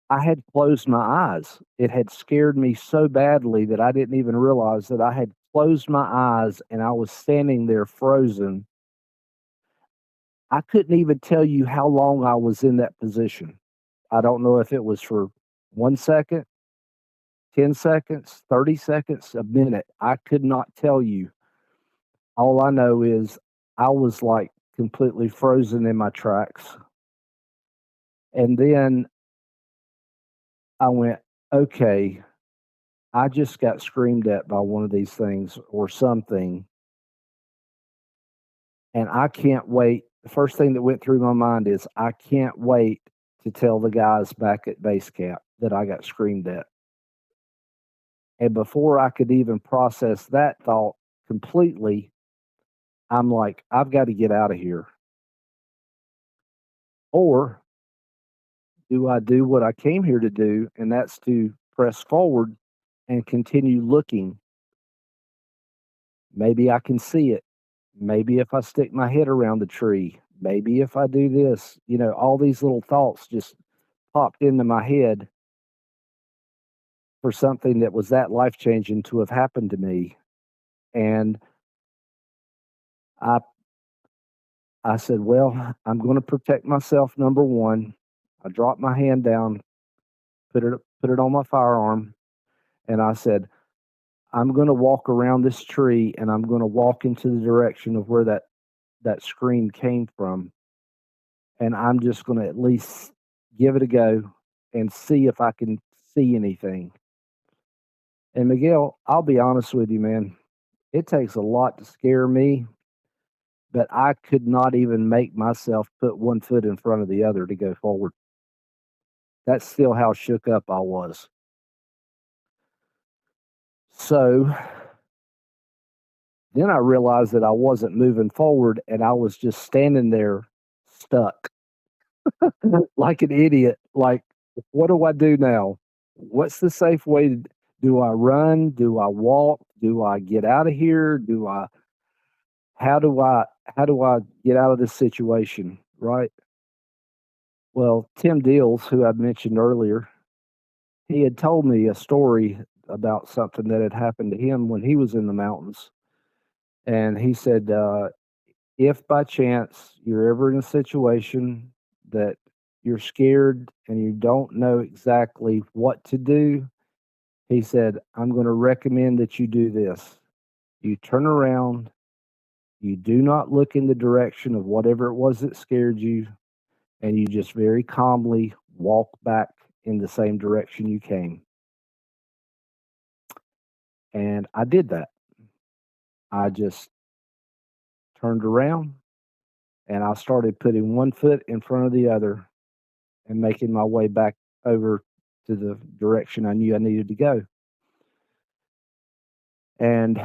I had closed my eyes. It had scared me so badly that I didn't even realize that I had closed my eyes and I was standing there frozen. I couldn't even tell you how long I was in that position. I don't know if it was for 1 second, 10 seconds, 30 seconds, a minute. I could not tell you. All I know is I was like completely frozen in my tracks. And then I went, okay, I just got screamed at by one of these things or something. And I can't wait. The first thing that went through my mind is I can't wait to tell the guys back at base camp that I got screamed at. And before I could even process that thought completely, I'm like, I've got to get out of here. Or do I do what I came here to do? And that's to press forward and continue looking. Maybe I can see it. Maybe if I stick my head around the tree, maybe if I do this, all these little thoughts just popped into my head for something that was that life changing to have happened to me. And I I said, well, I'm going to protect myself. Number one, I dropped my hand down, put it on my firearm, and I said, I'm going to walk around this tree and I'm going to walk into the direction of where that scream came from. And I'm just going to at least give it a go and see if I can see anything. And Miguel, I'll be honest with you, man. It takes a lot to scare me, but I could not even make myself put one foot in front of the other to go forward. That's still how shook up I was. So then I realized that I wasn't moving forward and I was just standing there stuck like an idiot. Like, what do I do now? What's the safe way? Do I run? Do I walk? Do I get out of here? How do I get out of this situation? Right. Well, Tim Deals, who I mentioned earlier, he had told me a story about something that had happened to him when he was in the mountains. And he said, if by chance you're ever in a situation that you're scared and you don't know exactly what to do, he said, I'm going to recommend that you do this. You turn around, you do not look in the direction of whatever it was that scared you, and you just very calmly walk back in the same direction you came. And I did that. I just turned around and I started putting one foot in front of the other and making my way back over to the direction I knew I needed to go. And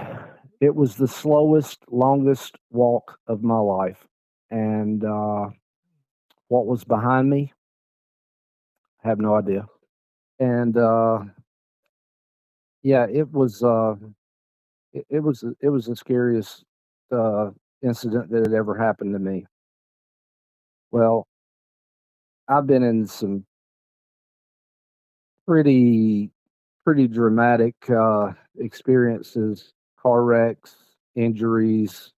it was the slowest, longest walk of my life. And what was behind me, I have no idea. And yeah, it was the scariest uh, incident that had ever happened to me. Well, I've been in some pretty pretty dramatic experiences, car wrecks, injuries,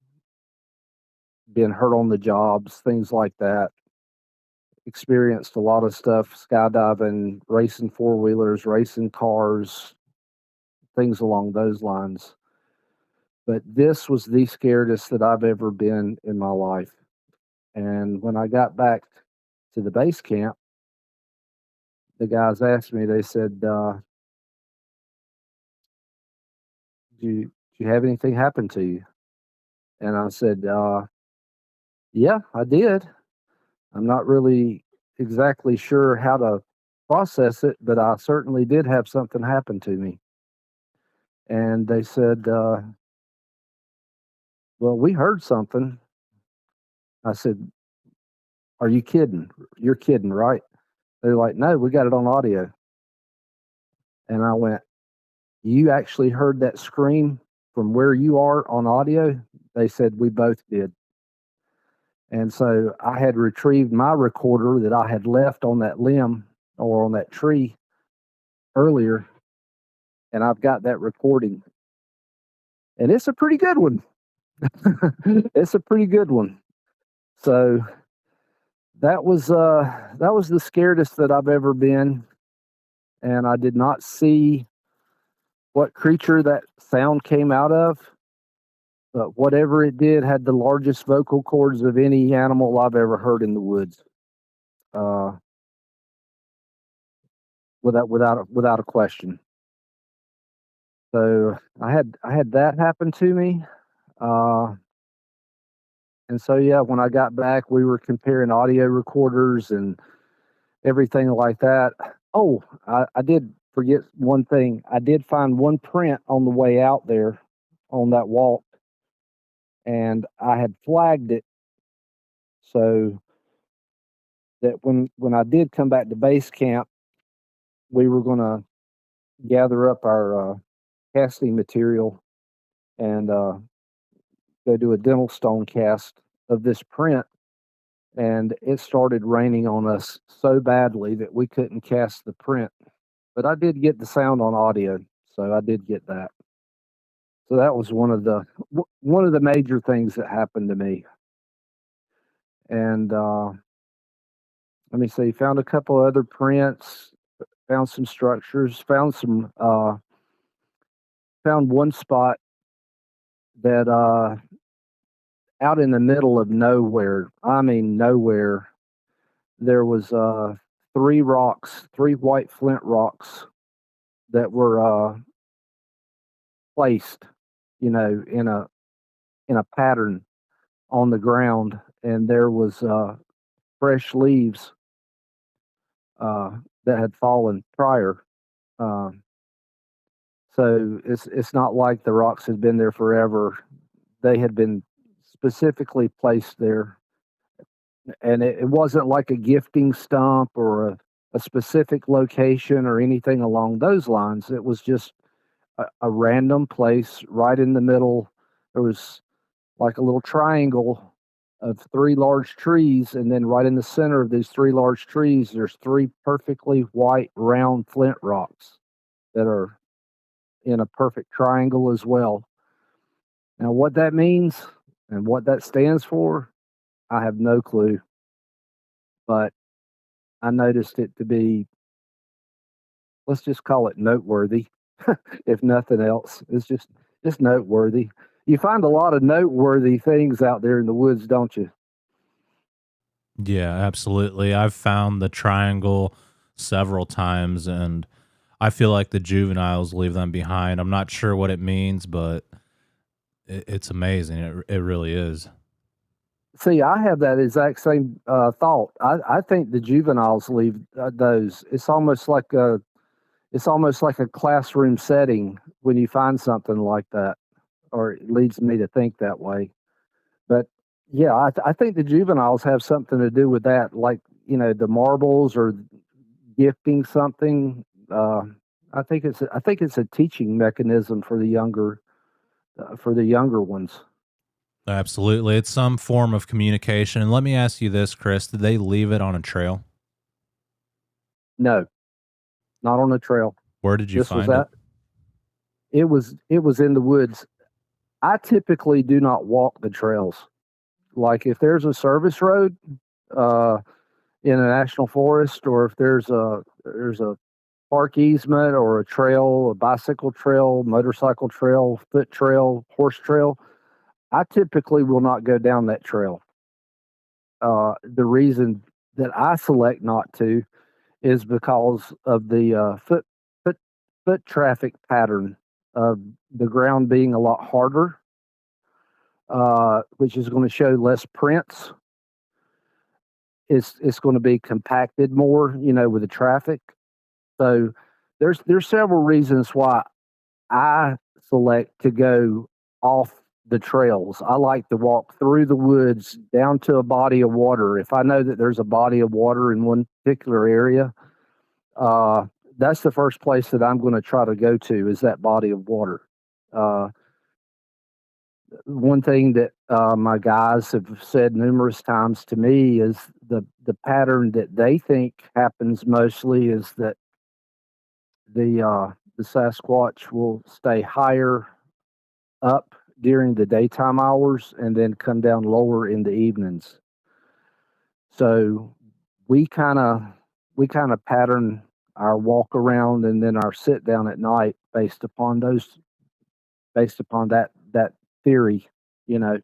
being hurt on the jobs, things like that. Experienced a lot of stuff, skydiving, racing four wheelers, racing cars, things along those lines. But this was the scariest that I've ever been in my life. And when I got back to the base camp, the guys asked me, they said, do you have anything happen to you? And I said, yeah, I did. I'm not really exactly sure how to process it, but I certainly did have something happen to me. And they said, well, we heard something. I said, are you kidding? You're kidding, right? They're like, no, we got it on audio. And I went, you actually heard that scream from where you are on audio? They said we both did. And so I had retrieved my recorder that I had left on that limb or on that tree earlier, and I've got that recording. And it's a pretty good one. It's a pretty good one. So that was the scaredest that I've ever been, and I did not see what creature that sound came out of, but whatever it did had the largest vocal cords of any animal I've ever heard in the woods. Without a question. So I had that happen to me. And so, yeah, when I got back, we were comparing audio recorders and everything like that. Oh, I did forget one thing. I did find one print on the way out there on that walk, and I had flagged it so that when I did come back to base camp, we were going to gather up our casting material and go do a dental stone cast of this print. And it started raining on us so badly that we couldn't cast the print. But I did get the sound on audio, so I did get that. So that was one of the major things that happened to me. And let me see, found a couple other prints, found some structures, found one spot that out in the middle of nowhere. I mean nowhere. There was three white flint rocks that were placed, in a pattern on the ground, and there was fresh leaves that had fallen prior. So it's not like the rocks had been there forever. They had been specifically placed there, and it wasn't like a gifting stump or a specific location or anything along those lines. It was just a random place right in the middle. There was like a little triangle of three large trees, and then right in the center of these three large trees, there's three perfectly white round flint rocks that are in a perfect triangle as well. Now, what that means and what that stands for, I have no clue. But I noticed it to be, let's just call it noteworthy, if nothing else. It's just noteworthy. You find a lot of noteworthy things out there in the woods, don't you? Yeah, absolutely. I've found the triangle several times, and I feel like the juveniles leave them behind. I'm not sure what it means, but it's amazing. It really is. See, I have that exact same thought. I think the juveniles leave those. It's almost like a classroom setting when you find something like that, or it leads me to think that way. But yeah, I think the juveniles have something to do with that, like the marbles or gifting something. I think it's a teaching mechanism for the younger ones. Absolutely. It's some form of communication. And let me ask you this, Chris, did they leave it on a trail? No, not on a trail. Where did you This was find it? that. It was in the woods. I typically do not walk the trails. Like if there's a service road uh, in a national forest, or if there's a park easement or a trail, a bicycle trail, motorcycle trail, foot trail, horse trail, I typically will not go down that trail. The reason that I select not to is because of the foot foot traffic pattern of the ground being a lot harder, which is going to show less prints. It's going to be compacted more, with the traffic. So there's several reasons why I select to go off the trails. I like to walk through the woods down to a body of water. If I know that there's a body of water in one particular area, uh, that's the first place that I'm going to try to go to is that body of water. Uh, One thing that my guys have said numerous times to me is the pattern that they think happens mostly is that the Sasquatch will stay higher up during the daytime hours and then come down lower in the evenings. So we kind of we kind of pattern our walk around and then our sit down at night based upon that theory, you know.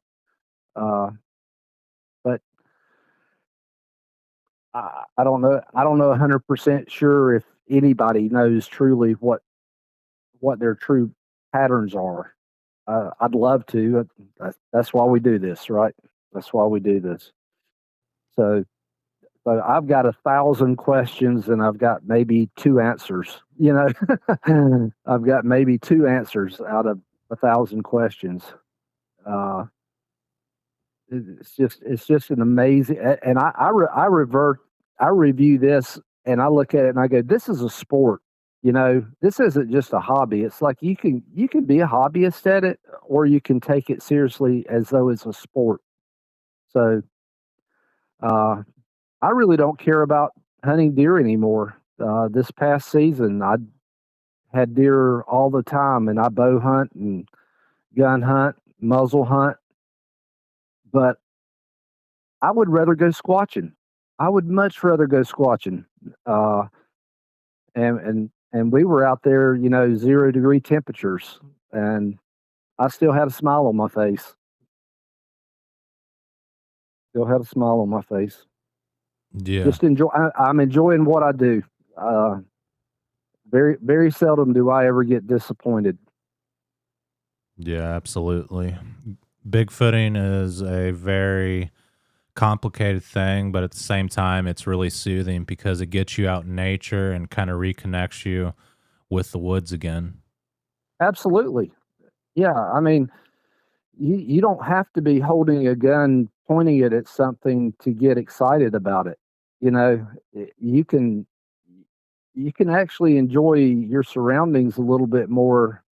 Uh, but I don't know. I don't know 100% sure if anybody knows truly what their true patterns are. I'd love to. That's why we do this, right? That's why we do this. So, so I've got 1,000 questions and I've got maybe two answers. You know, I've got maybe two answers out of 1,000 questions. Uh, it's just an amazing. And I review this and I look at it and I go, this is a sport. You know, this isn't just a hobby. It's like you can be a hobbyist at it, or you can take it seriously as though it's a sport. So uh, I really don't care about hunting deer anymore. This past season, I had deer all the time, and I bow hunt and gun hunt, muzzle hunt. But I would rather go squatching. I would much rather go squatching. Uh, and we were out there, you know, 0 degree temperatures, and I still had a smile on my face. Still had a smile on my face. Yeah. Just enjoy. I'm enjoying what I do. Uh, very seldom do I ever get disappointed. Yeah, absolutely. Bigfooting is a very complicated thing, but at the same time, it's really soothing because it gets you out in nature and kind of reconnects you with the woods again. Absolutely. Yeah. I mean, you don't have to be holding a gun pointing it at something to get excited about it. You know, you can actually enjoy your surroundings a little bit more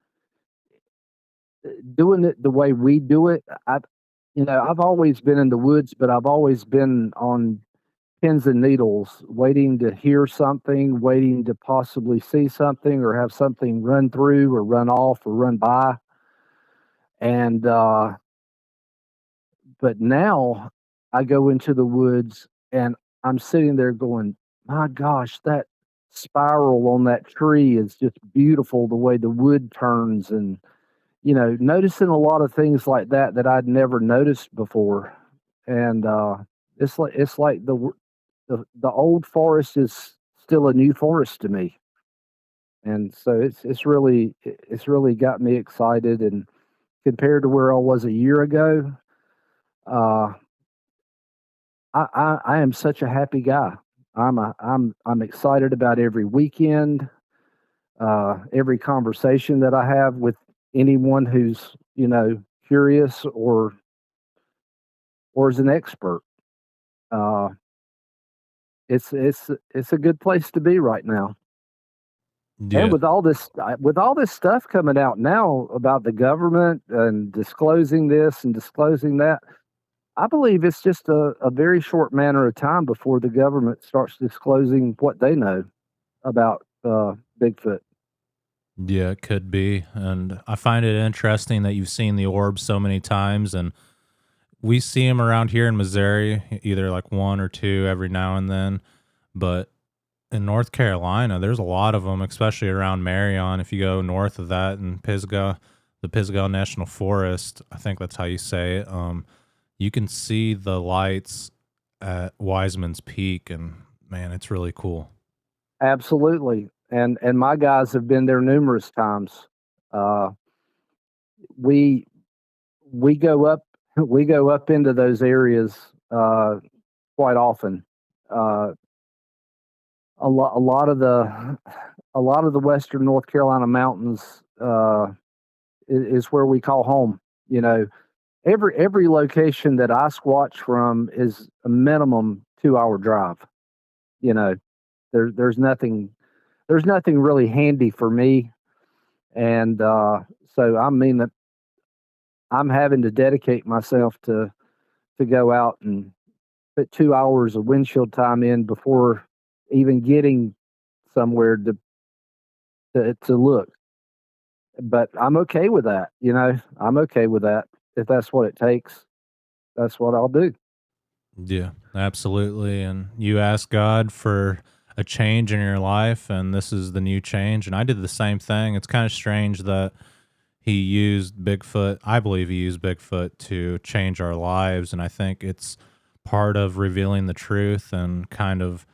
doing it the way we do it. I've always been in the woods, but I've always been on pins and needles, waiting to hear something, waiting to possibly see something or have something run through or run off or run by. And but now I go into the woods and I'm sitting there going, my gosh, that spiral on that tree is just beautiful the way the wood turns, and noticing a lot of things like that that I'd never noticed before. And it's like the old forest is still a new forest to me. And so it's really got me excited. And compared to where I was a year ago, uh, I am such a happy guy. I'm excited about every weekend, every conversation that I have with anyone who's curious or is an expert. Uh, it's a good place to be right now. And Yeah. with all this stuff coming out now about the government and disclosing this and disclosing that, I believe it's just a very short matter of time before the government starts disclosing what they know about Bigfoot. Yeah, it could be. And I find it interesting that you've seen the orbs so many times. And we see them around here in Missouri, either like one or two every now and then. But in North Carolina, there's a lot of them, especially around Marion. If you go north of that in Pisgah, the Pisgah National Forest, I think that's how you say it. You can see the lights at Wiseman's Peak, and man, it's really cool. Absolutely, and my guys have been there numerous times. Uh, we we go up we go up into those areas quite often. Uh, a lot of the western North Carolina mountains is where we call home. You know, every location that I squatch from is a minimum 2 hour drive. You know, there's nothing there's nothing really handy for me, and so I mean that I'm having to dedicate myself to go out and put 2 hours of windshield time in before even getting somewhere to look. But I'm okay with that. I'm okay with that. If that's what it takes, that's what I'll do. Yeah, absolutely. And you ask God for a change in your life, and this is the new change. And I did the same thing. It's kind of strange that he used Bigfoot. I believe he used Bigfoot to change our lives. And I think it's part of revealing the truth and kind of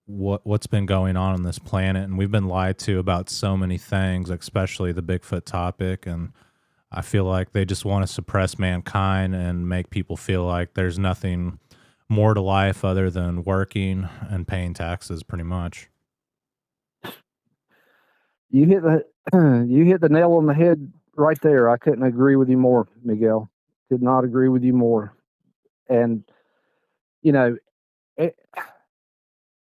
what's been going on this planet. And we've been lied to about so many things, especially the Bigfoot topic. And I feel like they just want to suppress mankind and make people feel like there's nothing more to life other than working and paying taxes, pretty much. You hit the you hit the nail on the head right there. I couldn't agree with you more, Miguel. Could not agree with you more. And you know, it,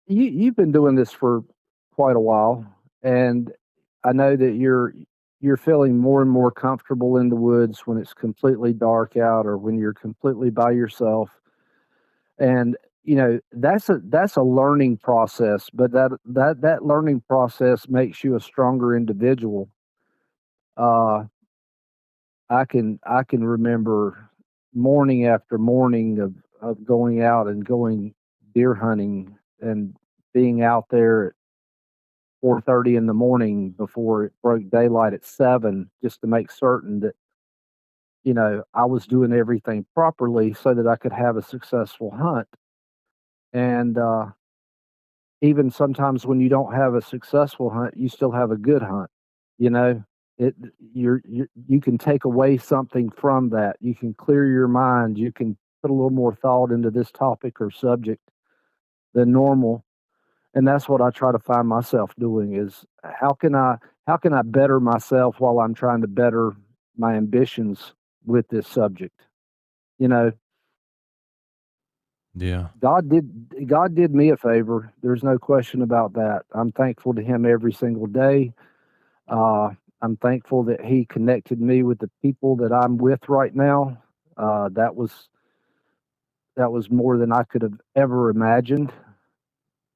you've been doing this for quite a while, and I know that you're feeling more and more comfortable in the woods when it's completely dark out or when you're completely by yourself. And that's a learning process, but that learning process makes you a stronger individual. Uh, I can remember morning after morning of going out and going deer hunting and being out there at 4:30 in the morning before it broke daylight at 7, just to make certain that I was doing everything properly so that I could have a successful hunt. And even sometimes when you don't have a successful hunt, you still have a good hunt. You know, you can take away something from that. You can clear your mind. You can put a little more thought into this topic or subject than normal. And that's what I try to find myself doing is how can I better myself while I'm trying to better my ambitions with this subject. You know, Yeah. God did me a favor. There's no question about that. I'm thankful to him every single day. Uh, I'm thankful that he connected me with the people that I'm with right now. That was more than I could have ever imagined.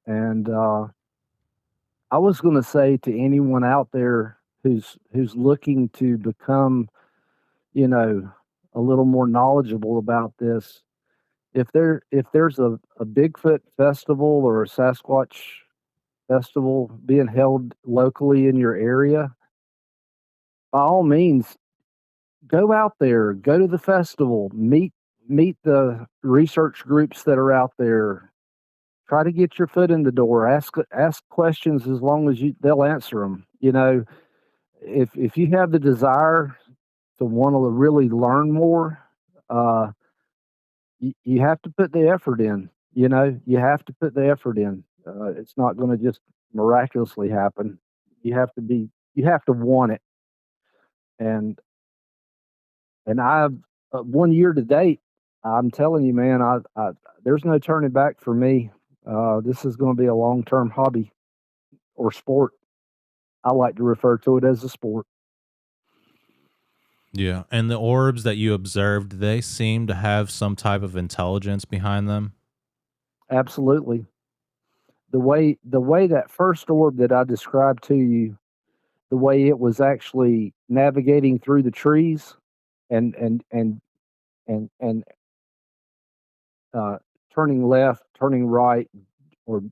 And I was going to say to anyone out there who's looking to become, you know, a little more knowledgeable about this, if there's a Bigfoot festival or a Sasquatch festival being held locally in your area, by all means, go out there, go to the festival, meet the research groups that are out there. Try to get your foot in the door. Ask questions as long as they'll answer them. If you have the desire to want to really learn more, uh, you have to put the effort in. You have to put the effort in. It's not going to just miraculously happen. You have to want it. And I've 1 year to date. I'm telling you, man, there's no turning back for me. This is going to be a long term hobby or sport. I like to refer to it as a sport. Yeah. And the orbs that you observed, they seem to have some type of intelligence behind them. Absolutely. The way that first orb that I described to you, the way it was actually navigating through the trees and and uh, turning left, turning right, or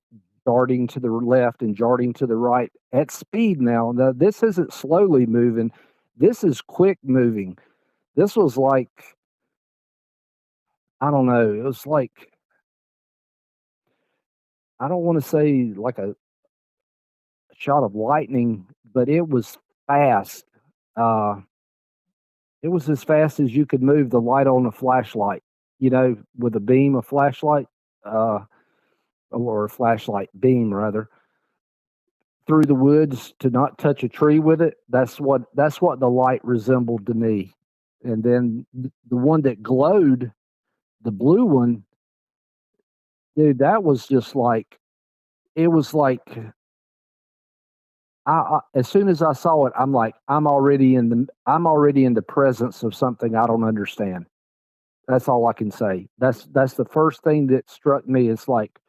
darting to the left and darting to the right at speed. Now, this isn't slowly moving. This is quick moving. This was like, I don't know. It was like, I don't want to say like a shot of lightning, but it was fast. Uh, it was as fast as you could move the light on a flashlight, with a beam, a flashlight, uh, or a flashlight beam rather, through the woods to not touch a tree with it. That's what the light resembled to me. And then the one that glowed, the blue one, dude, that was just like, it was like as soon as I saw it, I'm like, I'm already in the presence of something I don't understand. That's all I can say. That's the first thing that struck me. It's like,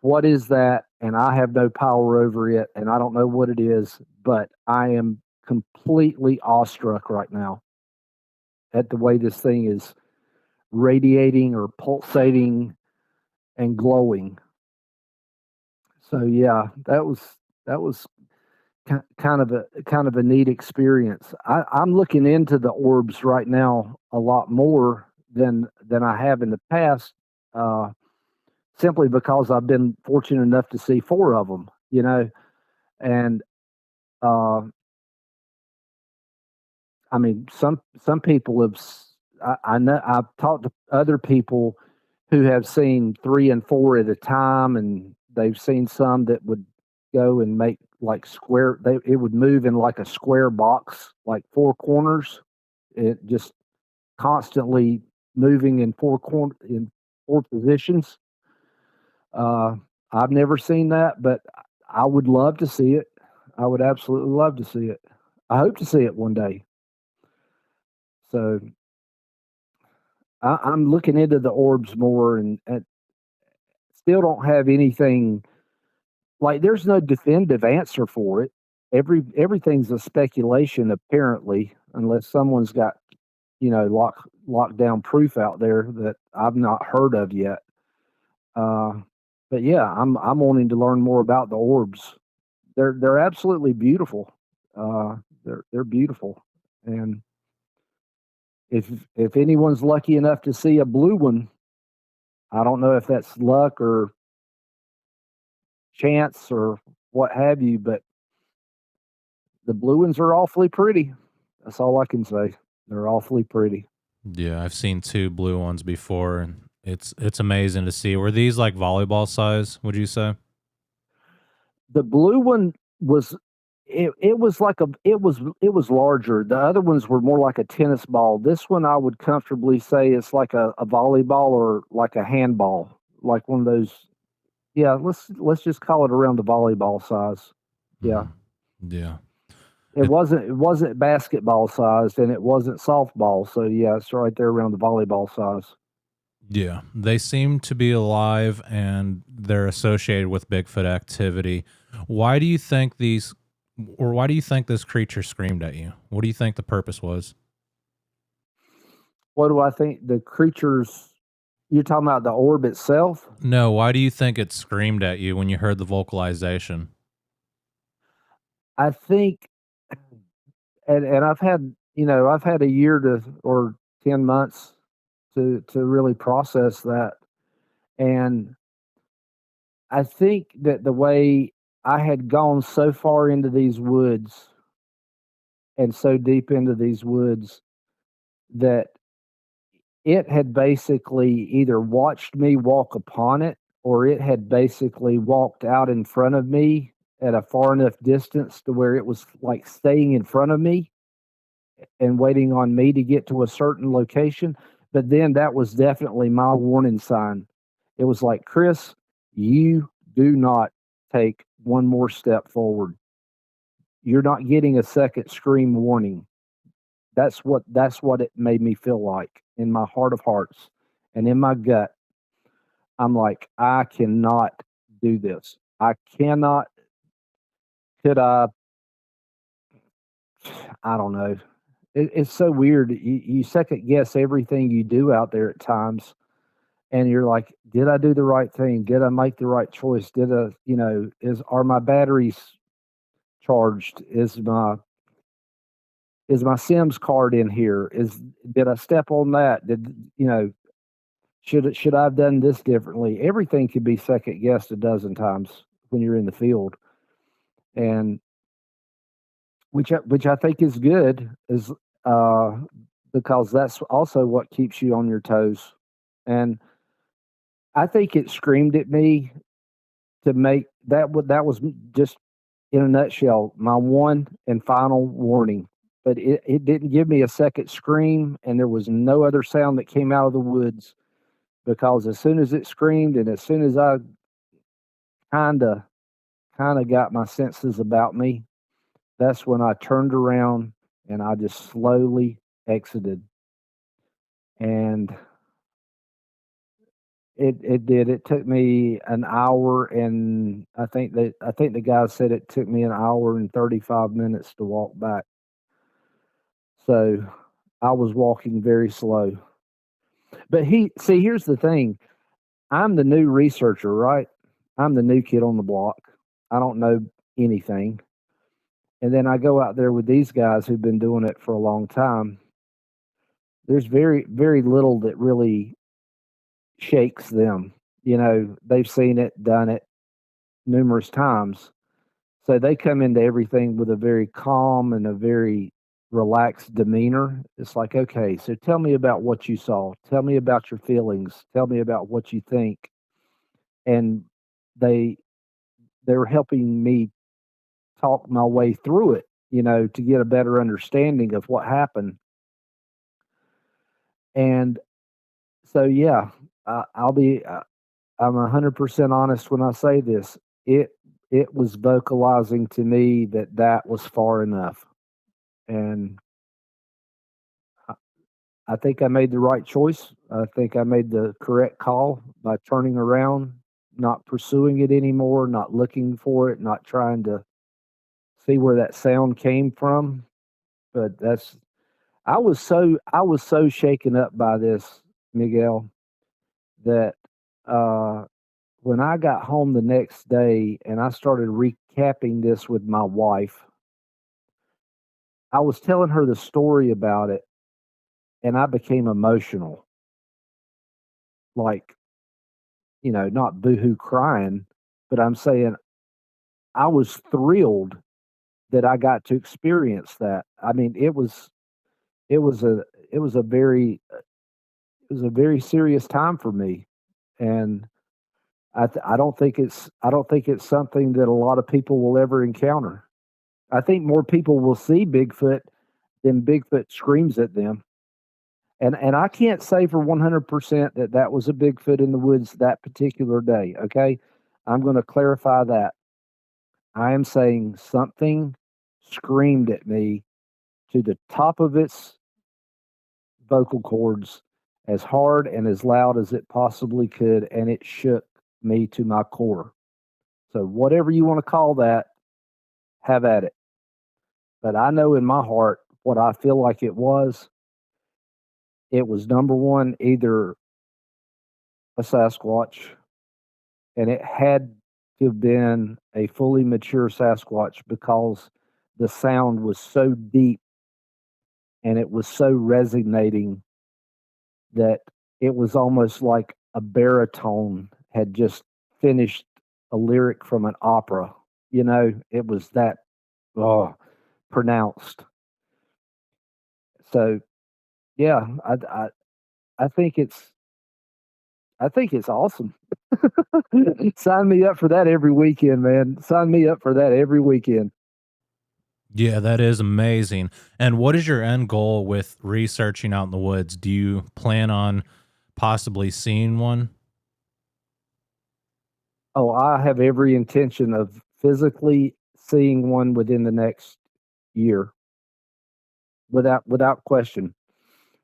what is that? And I have no power over it, and I don't know what it is, but I am completely awestruck right now at the way this thing is radiating or pulsating and glowing. So yeah, that was kind of a neat experience. I'm looking into the orbs right now a lot more than I have in the past, uh, simply because I've been fortunate enough to see four of them. And uh, I mean, some people have. I know I've talked to other people who have seen three and four at a time, and they've seen some that would go and make like square. It would move in like a square box, like four corners. It just constantly moving in four positions. Uh, I've never seen that, but I would love to see it. I would absolutely love to see it. I hope to see it one day. So I'm looking into the orbs more, and still don't have anything like. There's no definitive answer for it. Everything's a speculation, apparently, unless someone's got lockdown proof out there that I've not heard of yet. Uh, but yeah, I'm wanting to learn more about the orbs. They're absolutely beautiful. Uh, they're beautiful, and if anyone's lucky enough to see a blue one, I don't know if that's luck or chance or what have you, but the blue ones are awfully pretty. That's all I can say. They're awfully pretty. Yeah, I've seen two blue ones before, and it's amazing to see. Were these like volleyball size, would you say? The blue one was it was like it was larger. The other ones were more like a tennis ball. This one I would comfortably say is like a volleyball or like a handball, like one of those. Yeah, let's just call it around the volleyball size. Yeah. Mhm. Yeah. It wasn't basketball sized and it wasn't softball. So yeah, it's right there around the volleyball size. Yeah, they seem to be alive and they're associated with Bigfoot activity. Why do you think these, or why do you think this creature screamed at you? What do you think the purpose was? What do I think the creatures you're talking about the orb itself? No, why do you think it screamed at you when you heard the vocalization? I think and I've had a year to or 10 months to really process that. And I think that the way I had gone so far into these woods and so deep into these woods that it had basically either watched me walk upon it or it had basically walked out in front of me at a far enough distance to where it was like staying in front of me and waiting on me to get to a certain location. But then that was definitely my warning sign. It was like, Chris, you do not take one more step forward. You're not getting a second scream warning. That's what it made me feel like in my heart of hearts and in my gut. I'm like, I cannot do this. I cannot. Could I don't know. It's so weird. You second guess everything you do out there at times, and you're like, did I do the right thing? Did I make the right choice? Did I, are my batteries charged? Is my Sims card in here? Did I step on that? Should I have done this differently? Everything could be second guessed a dozen times when you're in the field, and which I think is good, is uh, because that's also what keeps you on your toes. And I think it screamed at me to make that. That was just in a nutshell my one and final warning. But it didn't give me a second scream, and there was no other sound that came out of the woods because as soon as it screamed, and as soon as I kind of kind of got my senses about me, that's when I turned around and I just slowly exited. And it did. It took me an hour, and I think the guy said it took me an hour and 35 minutes to walk back. So I was walking very slow. But here's the thing. I'm the new researcher, right? I'm the new kid on the block. I don't know anything. And then I go out there with these guys who've been doing it for a long time. There's very, very little that really shakes them. They've seen it, done it numerous times. So they come into everything with a very calm and a very relaxed demeanor. It's like, okay, so tell me about what you saw. Tell me about your feelings. Tell me about what you think. And they they're helping me talk my way through it, to get a better understanding of what happened. And so, yeah, I'm 100% honest when I say this. It was vocalizing to me that that was far enough, and I, I think I made the right choice. I think I made the correct call by turning around, not pursuing it anymore, not looking for it, not trying to see where that sound came from. But I was so shaken up by this, Miguel, that uh, when I got home the next day and I started recapping this with my wife, I was telling her the story about it, and I became emotional. Like, not boohoo crying, but I'm saying I was thrilled that I got to experience that. I mean, it was a it was a very it was a very serious time for me, and I don't think it's something that a lot of people will ever encounter. I think more people will see Bigfoot than Bigfoot screams at them. And I can't say for 100% that that was a Bigfoot in the woods that particular day. Okay, I'm going to clarify that. I am saying something screamed at me to the top of its vocal cords as hard and as loud as it possibly could, and it shook me to my core. So, whatever you want to call that, have at it. But I know in my heart what I feel like it was. It was number one, either a Sasquatch, and it had to have been a fully mature Sasquatch because the sound was so deep and it was so resonating that it was almost like a baritone had just finished a lyric from an opera. It was that pronounced. So yeah, I think it's awesome. Sign me up for that every weekend, man. Sign me up for that every weekend. Yeah, that is amazing. And what is your end goal with researching out in the woods? Do you plan on possibly seeing one? Oh, I have every intention of physically seeing one within the next year, without question.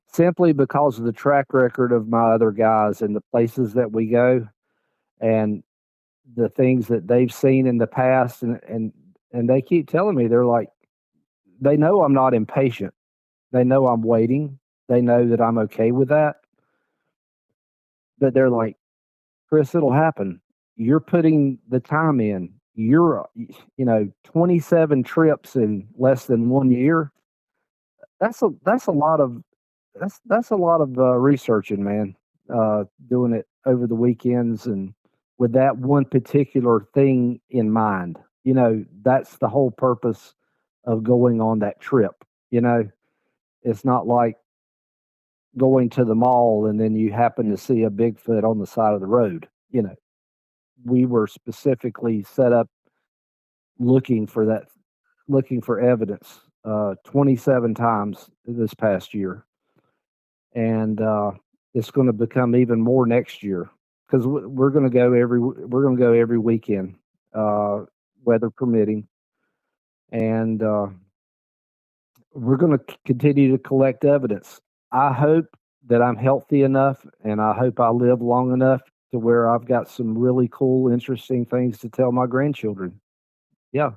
Simply because of the track record of my other guys and the places that we go, and the things that they've seen in the past, and they keep telling me, they're like, they know I'm not impatient. They know I'm waiting. They know that I'm okay with that. But they're like, Chris, it'll happen. You're putting the time in. You're, 27 trips in less than 1 year. That's a lot of that's a lot of researching, man. Doing it over the weekends and with that one particular thing in mind. That's the whole purpose of going on that trip. It's not like going to the mall and then you happen to see a Bigfoot on the side of the road. We were specifically set up looking for that, looking for evidence 27 times this past year. And it's going to become even more next year because we're going to go every weekend. weather permitting, and we're going to continue to collect evidence. I hope that I'm healthy enough, and I hope I live long enough to where I've got some really cool, interesting things to tell my grandchildren. Yeah,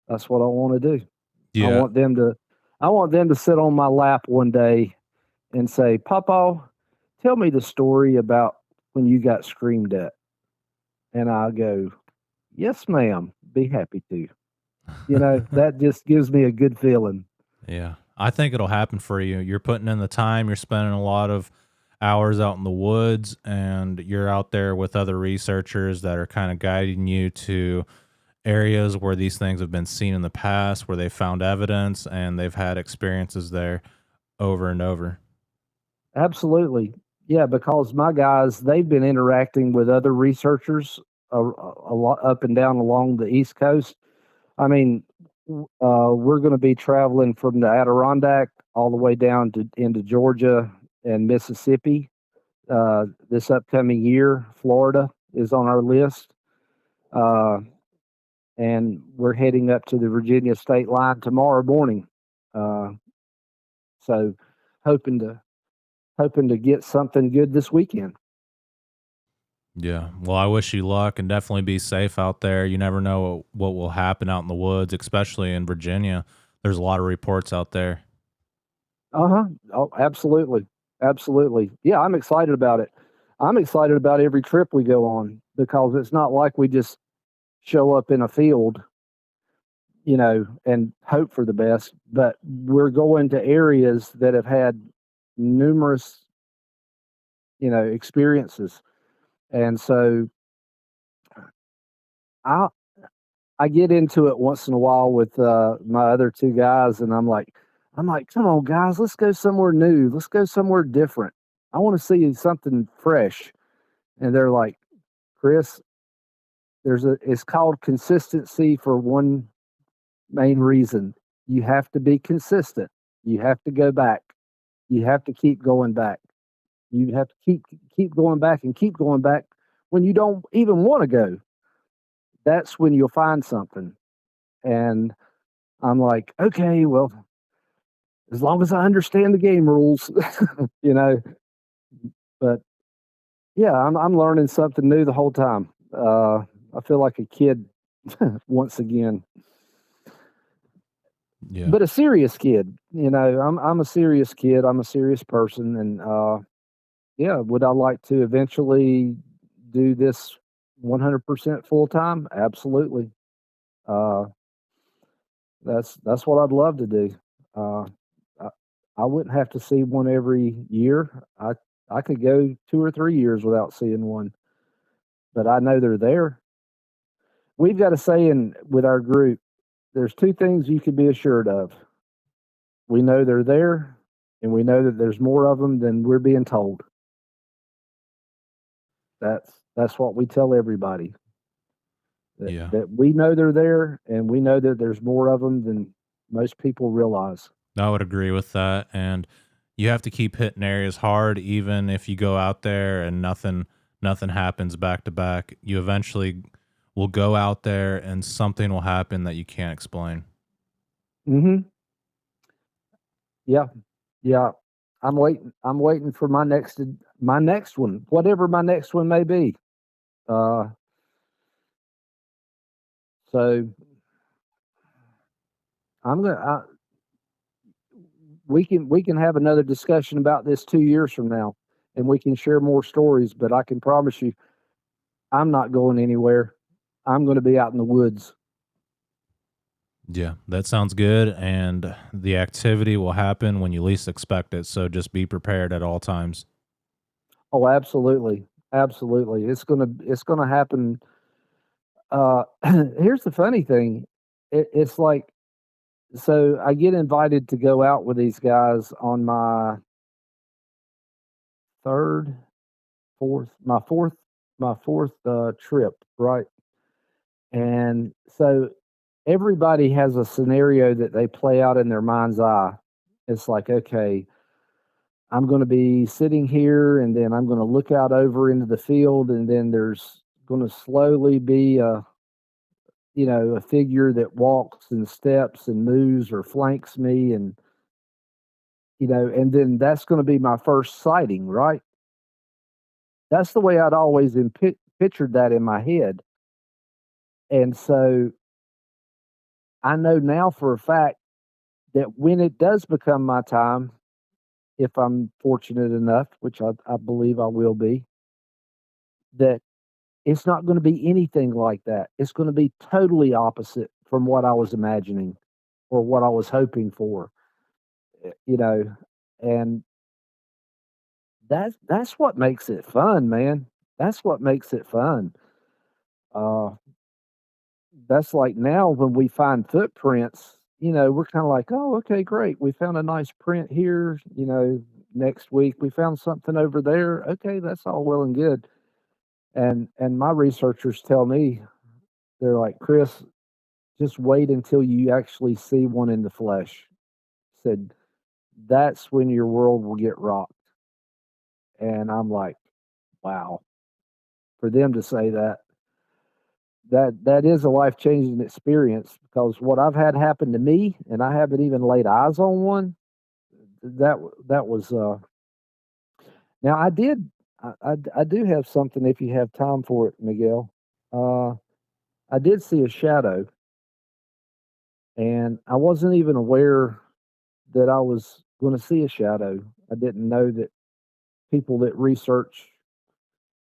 that's what I want to do. I Yeah. want them to, I want them to sit on my lap one day and say, "Papa, tell me the story about when you got screamed at." And I go, "Yes, ma'am. Be happy to." That just gives me a good feeling. Yeah. I think it'll happen for you. You're putting in the time, you're spending a lot of hours out in the woods, and you're out there with other researchers that are kind of guiding you to areas where these things have been seen in the past, where they found evidence and they've had experiences there over and over. Absolutely. Yeah, because my guys, they've been interacting with other researchers a lot up and down along the East Coast. I mean, we're going to be traveling from the Adirondack all the way down to into Georgia and Mississippi this upcoming year. Florida is on our list, uh, and we're heading up to the Virginia state line tomorrow morning. Uh, so, hoping to get something good this weekend. Yeah. Well, I wish you luck and definitely be safe out there. You never know what will happen out in the woods, especially in Virginia. There's a lot of reports out there. Uh-huh. Oh, absolutely. Absolutely. Yeah, I'm excited about it. I'm excited about every trip we go on because it's not like we just show up in a field, and hope for the best, but we're going to areas that have had numerous, experiences. And so I I get into it once in a while with my other two guys, and I'm like, come on, guys, let's go somewhere new. Let's go somewhere different. I want to see something fresh. And they're like, Chris, it's called consistency for one main reason. You have to be consistent. You have to go back. You have to keep going back. You have to keep going back and keep going back when you don't even want to go. That's when you'll find something. And I'm like, okay, well, as long as I understand the game rules, you know. But yeah, I'm learning something new the whole time. I feel like a kid once again, Yeah. but a serious kid. I'm a serious kid. I'm a serious person, and yeah, would I like to eventually do this 100% full time? Absolutely. Uh, that's what I'd love to do. Uh, I, I wouldn't have to see one every year. I could go 2 or 3 years without seeing one, but I know they're there. We've got a saying with our group: there's two things you can be assured of. We know they're there, and we know that there's more of them than we're being told. That's what we tell everybody. That Yeah. that we know they're there, and we know that there's more of them than most people realize. I would agree with that. And you have to keep hitting areas hard, even if you go out there and nothing happens back to back. You eventually will go out there and something will happen that you can't explain. Hmm. Yeah, yeah. I'm waiting. I'm waiting for my next one, whatever my next one may be. Uh, so I'm gonna. We can have another discussion about this 2 years from now, and we can share more stories. But I can promise you, I'm not going anywhere. I'm going to be out in the woods. Yeah, that sounds good. And the activity will happen when you least expect it. So just be prepared at all times. Oh, absolutely, absolutely. It's gonna happen. Here's the funny thing. It's like, so I get invited to go out with these guys on my third, my fourth trip, right? And so everybody has a scenario that they play out in their mind's eye. It's like, okay, I'm going to be sitting here, and then I'm going to look out over into the field, and then there's going to slowly be a figure that walks and steps and moves or flanks me, and then that's going to be my first sighting, right? That's the way I'd always pictured that in my head. And so I know now for a fact that when it does become my time, if I'm fortunate enough, which I believe I will be, that it's not going to be anything like that. It's going to be totally opposite from what I was imagining or what I was hoping for, you know, and that's what makes it fun, man. That's what makes it fun. Uh, that's like now when we find footprints, we're kind of like, oh, okay, great. We found a nice print here. Next week we found something over there. Okay, that's all well and good. And my researchers tell me, they're like, Chris, just wait until you actually see one in the flesh. Said that's when your world will get rocked. And I'm like, wow. For them to say that is a life changing experience, because what I've had happen to me, and I haven't even laid eyes on one. That was now I do have something if you have time for it, Miguel. Uh, I did see a shadow, and I wasn't even aware that I was going to see a shadow. I didn't know that people that research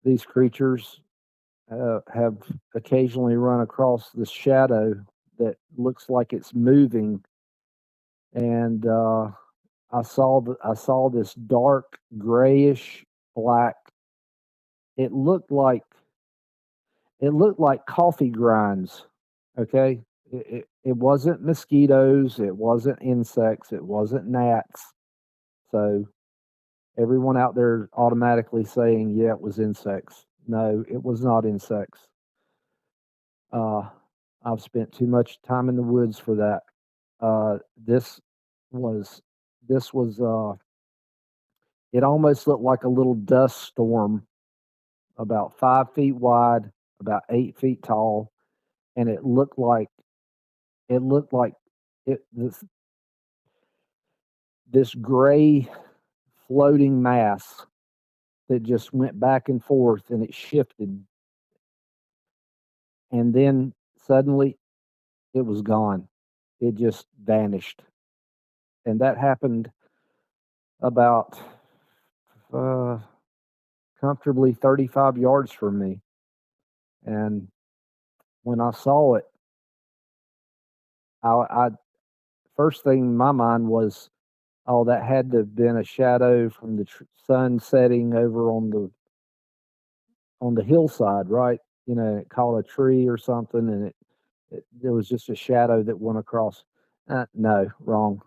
these creatures have occasionally run across this shadow that looks like it's moving, and I saw this dark grayish black. It looked like coffee grinds. Okay, it wasn't mosquitoes, it wasn't insects, it wasn't gnats. So everyone out there automatically saying, yeah, it was insects. No, it was not insects. Uh, I've spent too much time in the woods for that. Uh, this was this was it almost looked like a little dust storm, about 5 feet wide, about 8 feet tall, and it looked like this gray floating mass that just went back and forth, and it shifted, and then suddenly it was gone. It just vanished, and that happened about uh, comfortably 35 yards from me. And when I saw it, I first thing in my mind was, oh, that had to have been a shadow from the sun setting over on the hillside, right? It caught a tree or something, and there was just a shadow that went across. No, wrong,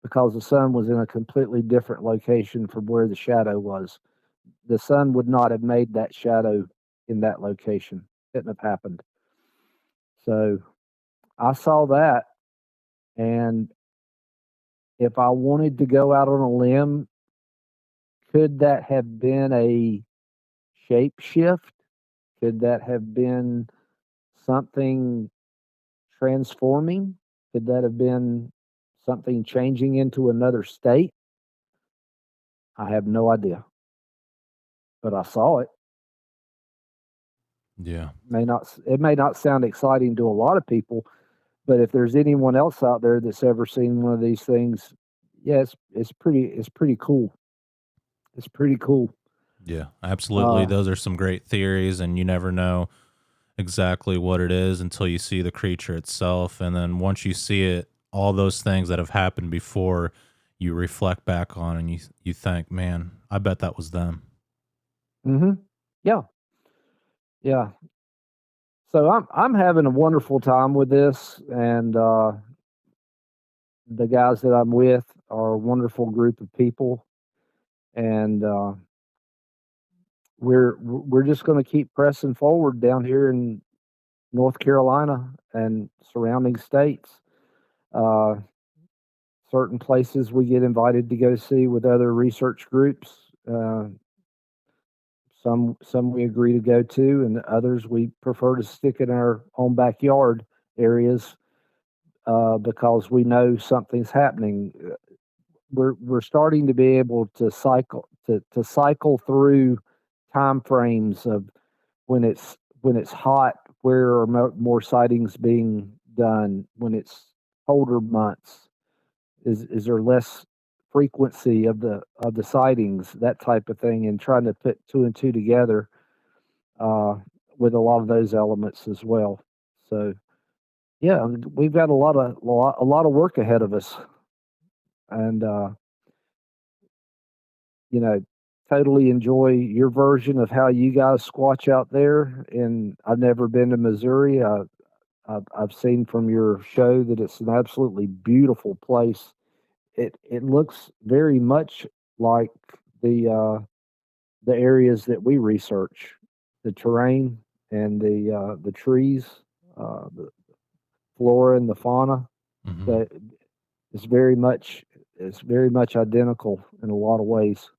because the sun was in a completely different location from where the shadow was. The sun would not have made that shadow in that location. Couldn't have happened. So I saw that, and if I wanted to go out on a limb, could that have been a shape shift? Could that have been something transforming? Could that have been something changing into another state? I have no idea, but I saw it. Yeah. It may not sound exciting to a lot of people, but if there's anyone else out there that's ever seen one of these things, yeah, it's pretty cool. It's pretty cool. Yeah, absolutely. Uh, Those are some great theories, and you never know exactly what it is until you see the creature itself. And then once you see it, all those things that have happened before, you reflect back on and you think, man, I bet that was them. mhm. Yeah, yeah. So I'm having a wonderful time with this, and the guys that I'm with are a wonderful group of people, and we're just going to keep pressing forward down here in North Carolina and surrounding states. Uh, Certain places we get invited to go see with other research groups. Some we agree to go to, and others we prefer to stick in our own backyard areas because we know something's happening. We're starting to be able to cycle through time frames of when it's hot, where are more sightings being done? When it's colder months, is there less frequency of the sightings, that type of thing, and trying to put two and two together uh, with a lot of those elements as well. So yeah, we've got a lot of work ahead of us, and you know, totally enjoy your version of how you guys squatch out there. And I've never been to Missouri. I've seen from your show that it's an absolutely beautiful place. It looks very much like the areas that we research, the terrain and the trees, the flora and the fauna. Mm-hmm. That it's very much identical in a lot of ways.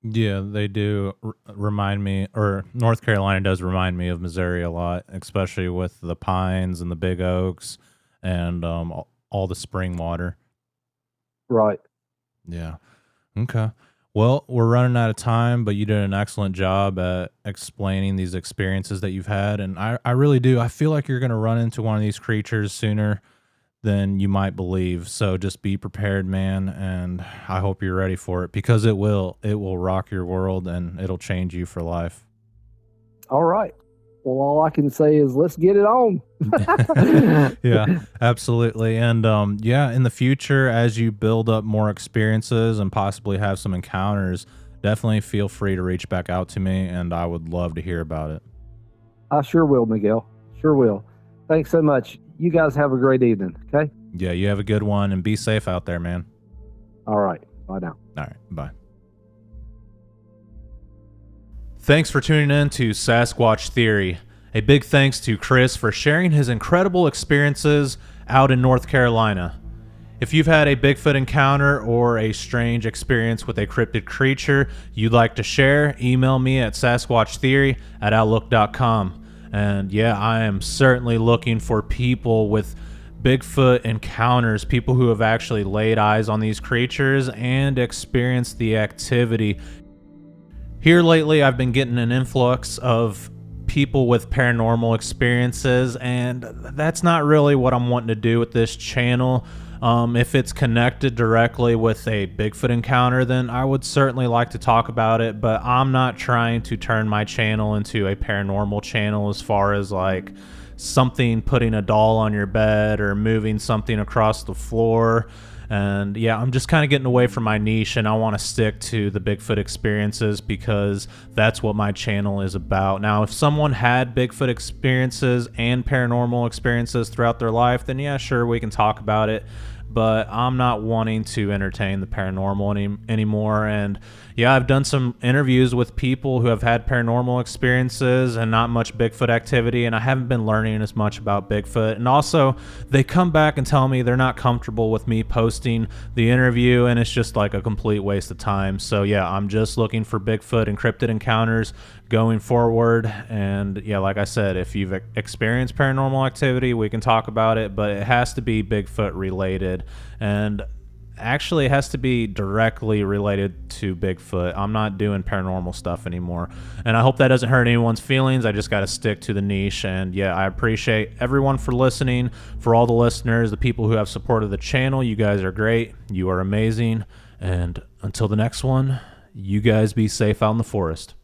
Yeah, they do remind me, or North Carolina does remind me of Missouri a lot, especially with the pines and the big oaks and all the spring water. Right. Yeah. Okay. Well, we're running out of time, but you did an excellent job at explaining these experiences that you've had. And I really do. I feel like you're going to run into one of these creatures sooner than you might believe. So just be prepared, man. And I hope you're ready for it because it will. It will rock your world and it'll change you for life. All right. Well, all I can say is let's get it on. Yeah, absolutely. And yeah, in the future, as you build up more experiences and possibly have some encounters, definitely feel free to reach back out to me and I would love to hear about it. I sure will, Miguel. Sure will. Thanks so much. You guys have a great evening. Okay. Yeah, you have a good one and be safe out there, man. All right. Bye now. All right, bye. Thanks for tuning in to Sasquatch Theory. A big thanks to Chris for sharing his incredible experiences out in North Carolina. If you've had a Bigfoot encounter or a strange experience with a cryptid creature you'd like to share, email me at sasquatchtheory@outlook.com. And yeah, I am certainly looking for people with Bigfoot encounters, people who have actually laid eyes on these creatures and experienced the activity. Here lately, I've been getting an influx of people with paranormal experiences, and that's not really what I'm wanting to do with this channel. If it's connected directly with a Bigfoot encounter, then I would certainly like to talk about it, but I'm not trying to turn my channel into a paranormal channel as far as like something putting a doll on your bed or moving something across the floor. And yeah, I'm just kind of getting away from my niche, and I want to stick to the Bigfoot experiences because that's what my channel is about. Now, if someone had Bigfoot experiences and paranormal experiences throughout their life, then yeah, sure, we can talk about it. But I'm not wanting to entertain the paranormal anymore. And yeah, I've done some interviews with people who have had paranormal experiences and not much Bigfoot activity, and I haven't been learning as much about Bigfoot. And also, they come back and tell me they're not comfortable with me posting the interview, and it's just like a complete waste of time. So yeah, I'm just looking for Bigfoot and cryptid encounters going forward. And yeah, like I said, if you've experienced paranormal activity, we can talk about it, but it has to be Bigfoot related. And actually, it has to be directly related to Bigfoot. I'm not doing paranormal stuff anymore. And I hope that doesn't hurt anyone's feelings. I just got to stick to the niche. And yeah, I appreciate everyone for listening. For all the listeners, the people who have supported the channel, you guys are great. You are amazing. And until the next one, you guys be safe out in the forest.